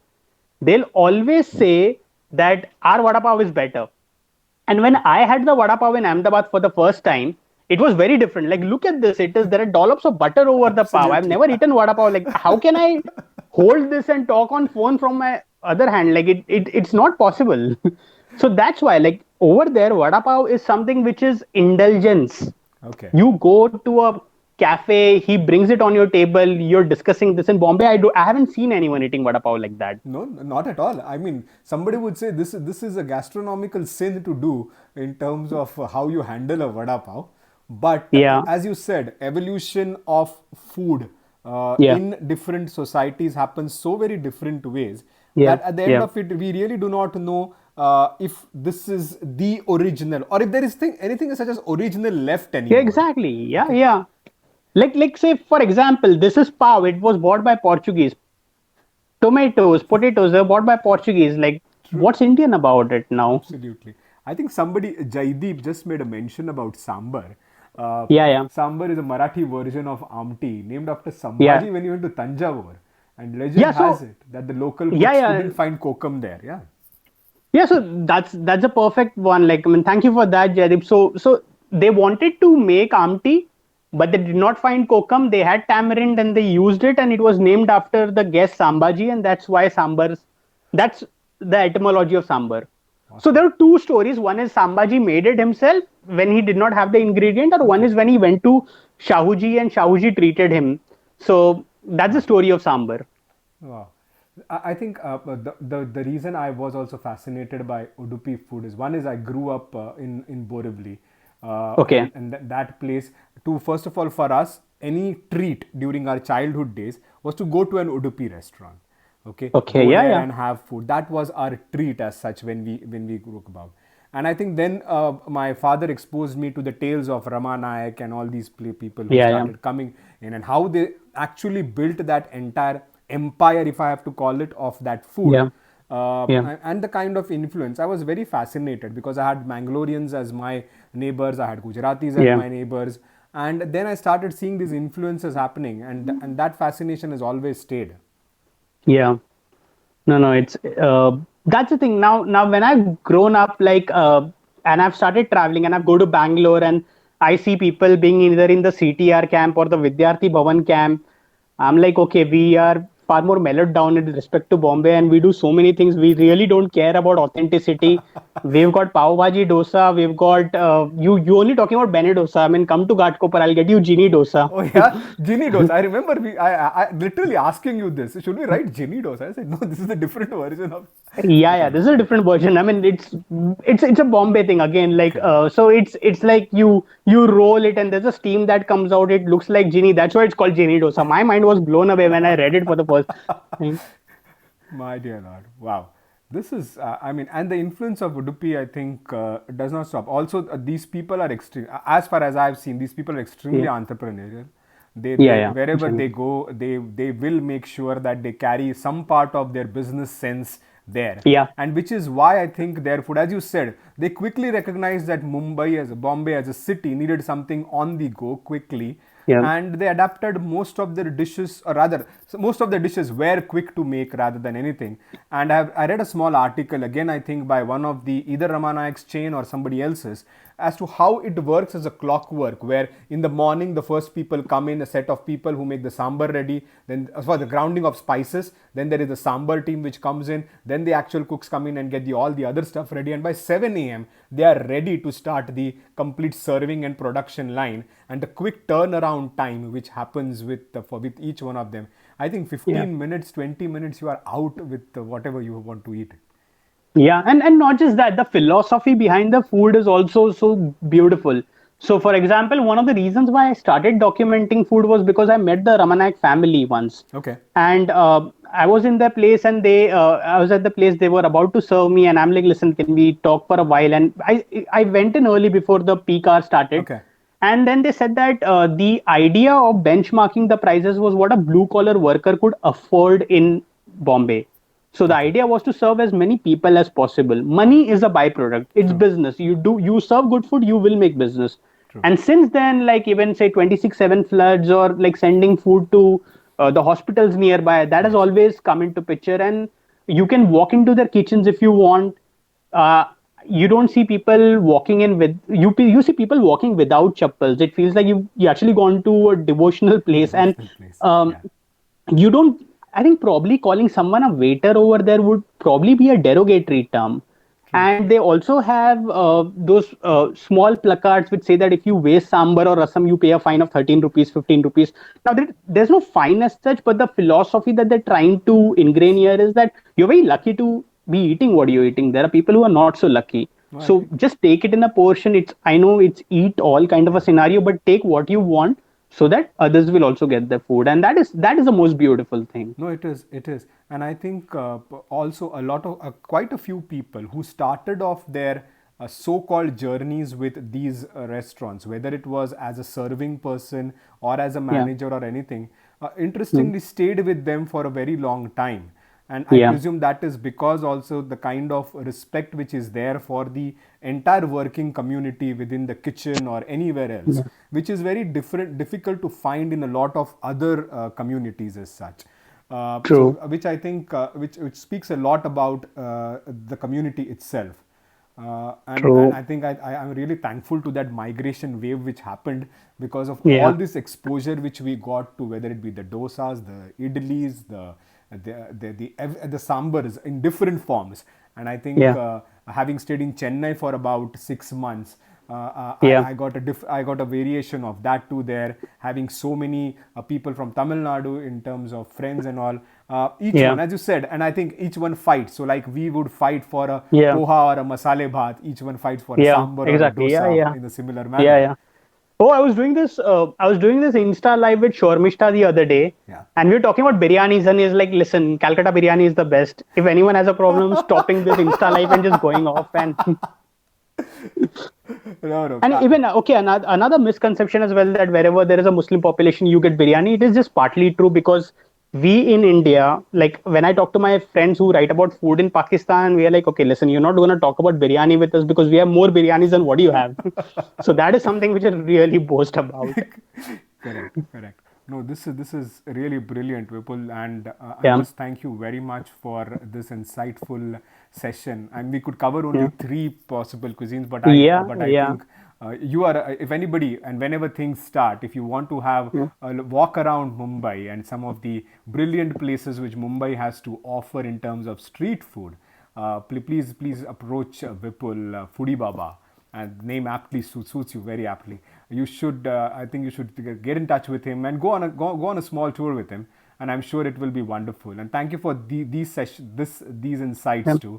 Speaker 2: they'll always say that our vada pav is better. And when I had the vada pav in Ahmedabad for the first time, it was very different. Like, look at this. It is, there are dollops of butter over the pav. I've
Speaker 1: Absolutely.
Speaker 2: never eaten vada pav. Like, how can I hold this and talk on phone from my other hand? Like, it's not possible. So that's why, like, over there, vada pav is something which is indulgence.
Speaker 1: Okay.
Speaker 2: You go to a cafe, he brings it on your table, you're discussing this. In Bombay, I haven't seen anyone eating vada pav like that.
Speaker 1: No, not at all. I mean, somebody would say this is a gastronomical sin to do in terms of how you handle a vada pav. But
Speaker 2: Yeah,
Speaker 1: as you said, evolution of food
Speaker 2: yeah,
Speaker 1: in different societies happens so very different ways
Speaker 2: yeah,
Speaker 1: that at the end
Speaker 2: yeah.
Speaker 1: of it, we really do not know if this is the original or if there is anything such as original left
Speaker 2: Yeah,
Speaker 1: anymore.
Speaker 2: exactly. Yeah,
Speaker 1: Okay.
Speaker 2: yeah. Like say, for example, this is pav. It was bought by Portuguese. Tomatoes, potatoes, they're bought by Portuguese. Like,
Speaker 1: True.
Speaker 2: what's Indian about it now?
Speaker 1: Absolutely. I think somebody, Jaideep, just made a mention about sambar. Uh,
Speaker 2: Yeah, yeah,
Speaker 1: Sambar is a Marathi version of Amti, named after
Speaker 2: yeah,
Speaker 1: Sambhaji when he went to Tanjavur. And legend
Speaker 2: yeah.
Speaker 1: has
Speaker 2: So
Speaker 1: it that the local
Speaker 2: yeah,
Speaker 1: cooks
Speaker 2: yeah,
Speaker 1: couldn't find kokum there. Yeah.
Speaker 2: yeah. So that's a perfect one. Like, I mean, thank you for that, Jadip. So they wanted to make Amti, but they did not find kokum. They had tamarind and they used it, and it was named after the guest Sambhaji, and that's why sambar. That's the etymology of sambar. So
Speaker 1: Awesome.
Speaker 2: there are two stories. One is Sambhaji made it himself when he did not have the ingredient, or one
Speaker 1: Okay.
Speaker 2: is when he went to Shahuji and Shahuji treated him. So that's the
Speaker 1: Wow.
Speaker 2: story of sambar.
Speaker 1: Wow. I think the reason I was also fascinated by Udupi food is one is I grew up in Borivali,
Speaker 2: Okay.
Speaker 1: and that place. To first of all, for us, any treat during our childhood days was to go to an Udupi restaurant. Okay,
Speaker 2: Okay.
Speaker 1: go
Speaker 2: Yeah.
Speaker 1: there
Speaker 2: Yeah.
Speaker 1: and have food. That was our treat as such when we grew up. And I think then my father exposed me to the tales of Rama Nayak and all these people who
Speaker 2: Yeah. Yeah.
Speaker 1: started coming in and how they actually built that entire empire, if I have to call it, of that food.
Speaker 2: Yeah. Yeah.
Speaker 1: And the kind of influence, I was very fascinated because I had Mangaloreans as my neighbors, I had Gujaratis as
Speaker 2: Yeah.
Speaker 1: my neighbors, and then I started seeing these influences happening, and that fascination has always stayed.
Speaker 2: Yeah. No, no, it's that's the thing. Now when I've grown up, like, and I've started traveling, and I've go to Bangalore, and I see people being either in the CTR camp or the Vidyarthi Bhavan camp. I'm like, okay, we are far more mellowed down in respect to Bombay, and we do so many things. We really don't care about authenticity. We've got pav bhaji dosa. We've got you only talking about Bene dosa. I mean, come to Ghatkopar, I'll get you Genie dosa.
Speaker 1: Oh yeah, Ginny dose. I remember I literally asking you this. Should we write Ginny dose? I said no. This is a different version of.
Speaker 2: Yeah, yeah,
Speaker 1: Okay,
Speaker 2: this is a
Speaker 1: fine.
Speaker 2: different version. I mean, it's a Bombay thing again. Like,
Speaker 1: Correct.
Speaker 2: so it's like you roll it and there's a steam that comes out. It looks like genie. That's why it's called genie dosa. My mind was blown away when I read it for the first time.
Speaker 1: My dear Lord, wow. This is, I mean, and the influence of Udupi, I think, does not stop. Also, these people are extreme. As far as I've seen, these people are extremely
Speaker 2: Yeah,
Speaker 1: entrepreneurial.
Speaker 2: yeah,
Speaker 1: They
Speaker 2: yeah.
Speaker 1: wherever they
Speaker 2: Genuine.
Speaker 1: go, they will make sure that they carry some part of their business sense there.
Speaker 2: Yeah.
Speaker 1: And which is why I think their food, as you said, they quickly recognized that Bombay as a city needed something on the go quickly,
Speaker 2: Yeah.
Speaker 1: and they adapted most of their dishes, or rather most of the dishes were quick to make rather than anything. And I read a small article again, I think by one of the either Ramanayak's chain or somebody else's, as to how it works as a clockwork, where in the morning the first people come in, a set of people who make the sambar ready, then for the grounding of spices, then there is the sambar team which comes in, then the actual cooks come in and get all the other stuff ready, and by 7 a.m they are ready to start the complete serving and production line. And the quick turnaround time which happens with each one of them, I think
Speaker 2: Yeah.
Speaker 1: 15 minutes, 20 minutes, you are out with whatever you want to eat.
Speaker 2: Yeah, and not just that, the philosophy behind the food is also so beautiful. So, for example, one of the reasons why I started documenting food was because I met the Ramanayak family once,
Speaker 1: Okay.
Speaker 2: and I was in their place, and I was at the place they were about to serve me, and I'm like, listen, can we talk for a while? And I went in early before the peak hour started,
Speaker 1: Okay.
Speaker 2: and then they said that the idea of benchmarking the prices was what a blue collar worker could afford in Bombay. So the
Speaker 1: Okay.
Speaker 2: idea was to serve as many people as possible. Money is a byproduct. It's
Speaker 1: True.
Speaker 2: business. You serve good food, you will make business.
Speaker 1: True.
Speaker 2: And since then, like even say 26/7 floods or like sending food to the hospitals nearby, that has
Speaker 1: Yes.
Speaker 2: always come into picture. And you can walk into their kitchens if you want. Uh, you don't see people walking in with you see people walking without chappals. It feels like you actually gone to a devotional place. And
Speaker 1: Devotional place.
Speaker 2: um,
Speaker 1: Yeah.
Speaker 2: you don't I think probably calling someone a waiter over there would probably be a derogatory term.
Speaker 1: True.
Speaker 2: And they also have those small placards which say that if you waste sambar or rasam, you pay a fine of 13 rupees, 15 rupees. Now, there's no fine as such, but the philosophy that they're trying to ingrain here is that you're very lucky to be eating what you're eating. There are people who are not so lucky.
Speaker 1: No, I
Speaker 2: So
Speaker 1: agree.
Speaker 2: just take it in a portion. I know it's eat all kind of a
Speaker 1: Yeah.
Speaker 2: scenario, but take what you want so that others will also get their food. And that is the most beautiful thing.
Speaker 1: No, it is. It is. And I think also quite a few people who started off their so-called journeys with these restaurants, whether it was as a serving person or as a
Speaker 2: Yeah.
Speaker 1: manager or anything,
Speaker 2: Mm.
Speaker 1: interestingly stayed with them for a very long time. And I
Speaker 2: Yeah.
Speaker 1: presume that is because also the kind of respect which is there for the entire working community within the kitchen or anywhere else,
Speaker 2: Yeah.
Speaker 1: which is very difficult to find in a lot of other communities as such.
Speaker 2: True.
Speaker 1: Which I think which speaks a lot about the community itself. And
Speaker 2: True.
Speaker 1: I think I'm really thankful to that migration wave which happened because of all
Speaker 2: Yeah.
Speaker 1: this exposure which we got to, whether it be the dosas, the idlis, the sambars in different forms. And I think
Speaker 2: Yeah.
Speaker 1: having stayed in Chennai for about 6 months,
Speaker 2: Yeah.
Speaker 1: I got a variation of that too there. Having so many people from Tamil Nadu in terms of friends and all, each
Speaker 2: Yeah.
Speaker 1: one, as you said, and I think each one fights. So like we would fight for a
Speaker 2: Yeah.
Speaker 1: poha or a masale bhat, each one fights for a
Speaker 2: Yeah.
Speaker 1: sambar or a
Speaker 2: Exactly. Yeah.
Speaker 1: dosa
Speaker 2: Yeah.
Speaker 1: in a similar
Speaker 2: Yeah.
Speaker 1: manner.
Speaker 2: Yeah. Oh, I was doing this. I was doing this Insta live with Shormishta the other day,
Speaker 1: Yeah.
Speaker 2: and we were talking about biryanis. And he's like, "Listen, Calcutta biryani is the best. If anyone has a problem, stopping this Insta live and just going off." And
Speaker 1: No, no.
Speaker 2: and even okay, another misconception as well, that wherever there is a Muslim population, you get biryani. It is just partly true, because we in India, like when I talk to my friends who write about food in Pakistan, we are like, okay, listen, you're not going to talk about biryani with us because we have more biryanis than what you have. So that is something which I really boast about.
Speaker 1: Correct, correct. No, this is really brilliant, Vipul, and I
Speaker 2: Yeah.
Speaker 1: must thank you very much for this insightful session. And we could cover only
Speaker 2: Yeah.
Speaker 1: three possible cuisines, but
Speaker 2: Yeah.
Speaker 1: I
Speaker 2: Yeah.
Speaker 1: think you are, if anybody, and whenever things start, if you want to have
Speaker 2: Yeah.
Speaker 1: a walk around Mumbai and some of the brilliant places which Mumbai has to offer in terms of street food, please approach Vipul, Foodie Baba, and name aptly suits you very aptly. You should, I think you should get in touch with him and go on a small tour with him, and I'm sure it will be wonderful. And thank you for these insights
Speaker 2: Yeah.
Speaker 1: too.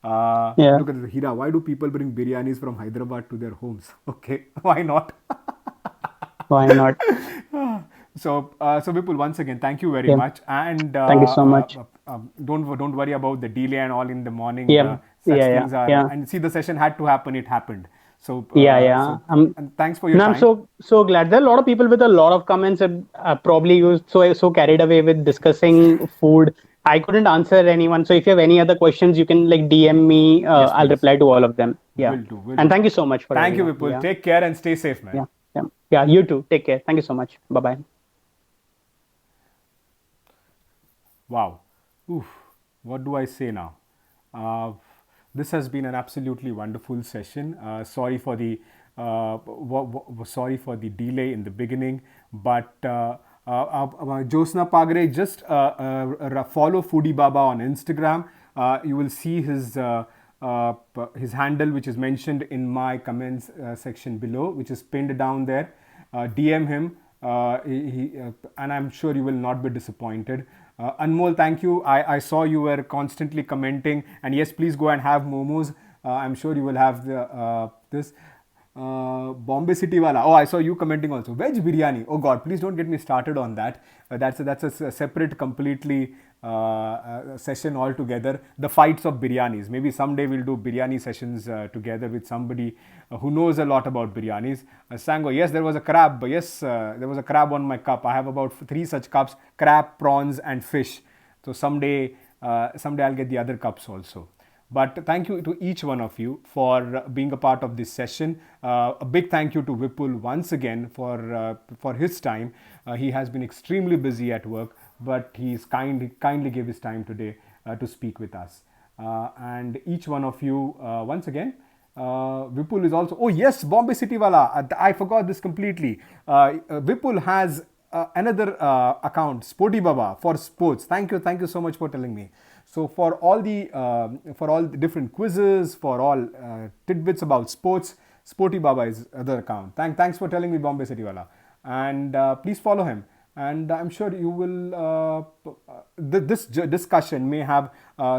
Speaker 2: Yeah.
Speaker 1: Look at the Hira. Why do people bring biryanis from Hyderabad to their homes? Okay, why not?
Speaker 2: Why not?
Speaker 1: So Vipul, once again, thank you very
Speaker 2: Yeah.
Speaker 1: much, and
Speaker 2: Thank you so much.
Speaker 1: don't worry about the delay and all in the morning.
Speaker 2: Yeah.
Speaker 1: Such
Speaker 2: Yeah. Yeah.
Speaker 1: things are,
Speaker 2: Yeah.
Speaker 1: and see, the session had to happen. It happened. So
Speaker 2: Yeah. Yeah.
Speaker 1: and thanks for your
Speaker 2: No, I'm
Speaker 1: time.
Speaker 2: so glad. There are a lot of people with a lot of comments, and probably you so carried away with discussing food. I couldn't answer anyone. So if you have any other questions, you can like DM me.
Speaker 1: Yes,
Speaker 2: I'll
Speaker 1: please.
Speaker 2: reply to all of them. Yeah.
Speaker 1: Will do, will
Speaker 2: And
Speaker 1: do.
Speaker 2: thank you so much for
Speaker 1: Thank you,
Speaker 2: everyone.
Speaker 1: Vipul.
Speaker 2: Yeah.
Speaker 1: Take care and stay safe, man.
Speaker 2: Yeah. Yeah. Yeah. You too. Take care. Thank you so much. Bye bye.
Speaker 1: Wow. Oof. What do I say now? Uh, this has been an absolutely wonderful session. Sorry for the delay in the beginning, but Josna Pagre, just follow Foodie Baba on Instagram. You will see his handle, which is mentioned in my comments section below, which is pinned down there. DM him, and I'm sure you will not be disappointed. Anmol, thank you. I saw you were constantly commenting, and yes, please go and have momos. I'm sure you will have this. Bombay City wala. Oh, I saw you commenting also. Veg biryani. Oh God, please don't get me started on that. That's a separate, completely session altogether. The fights of biryanis. Maybe someday we'll do biryani sessions together with somebody who knows a lot about biryanis. Sango, yes, there was a crab. Yes, there was a crab on my cup. I have about three such cups: crab, prawns, and fish. So someday I'll get the other cups also. But thank you to each one of you for being a part of this session. A big thank you to Vipul once again for his time. He has been extremely busy at work, but he's kindly gave his time today to speak with us. And each one of you once again. Vipul is also. Oh yes, Bombay City wala. I forgot this completely. Vipul has another account, Sporty Baba, for sports. Thank you so much for telling me. So for all the different quizzes, for all tidbits about sports, Sporty Baba is other account. Thanks for telling me, Bombay City wala, and please follow him. And I'm sure you will. This discussion may have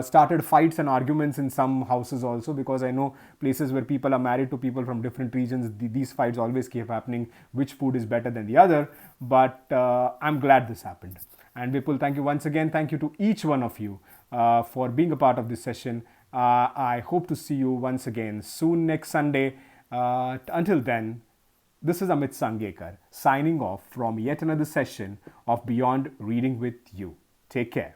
Speaker 1: started fights and arguments in some houses also, because I know places where people are married to people from different regions. These fights always keep happening. Which food is better than the other? But I'm glad this happened. And Vipul, thank you once again. Thank you to each one of you for being a part of this session. I hope to see you once again soon next Sunday. Until then, this is Amit Sangekar signing off from yet another session of Beyond Reading with You. Take care.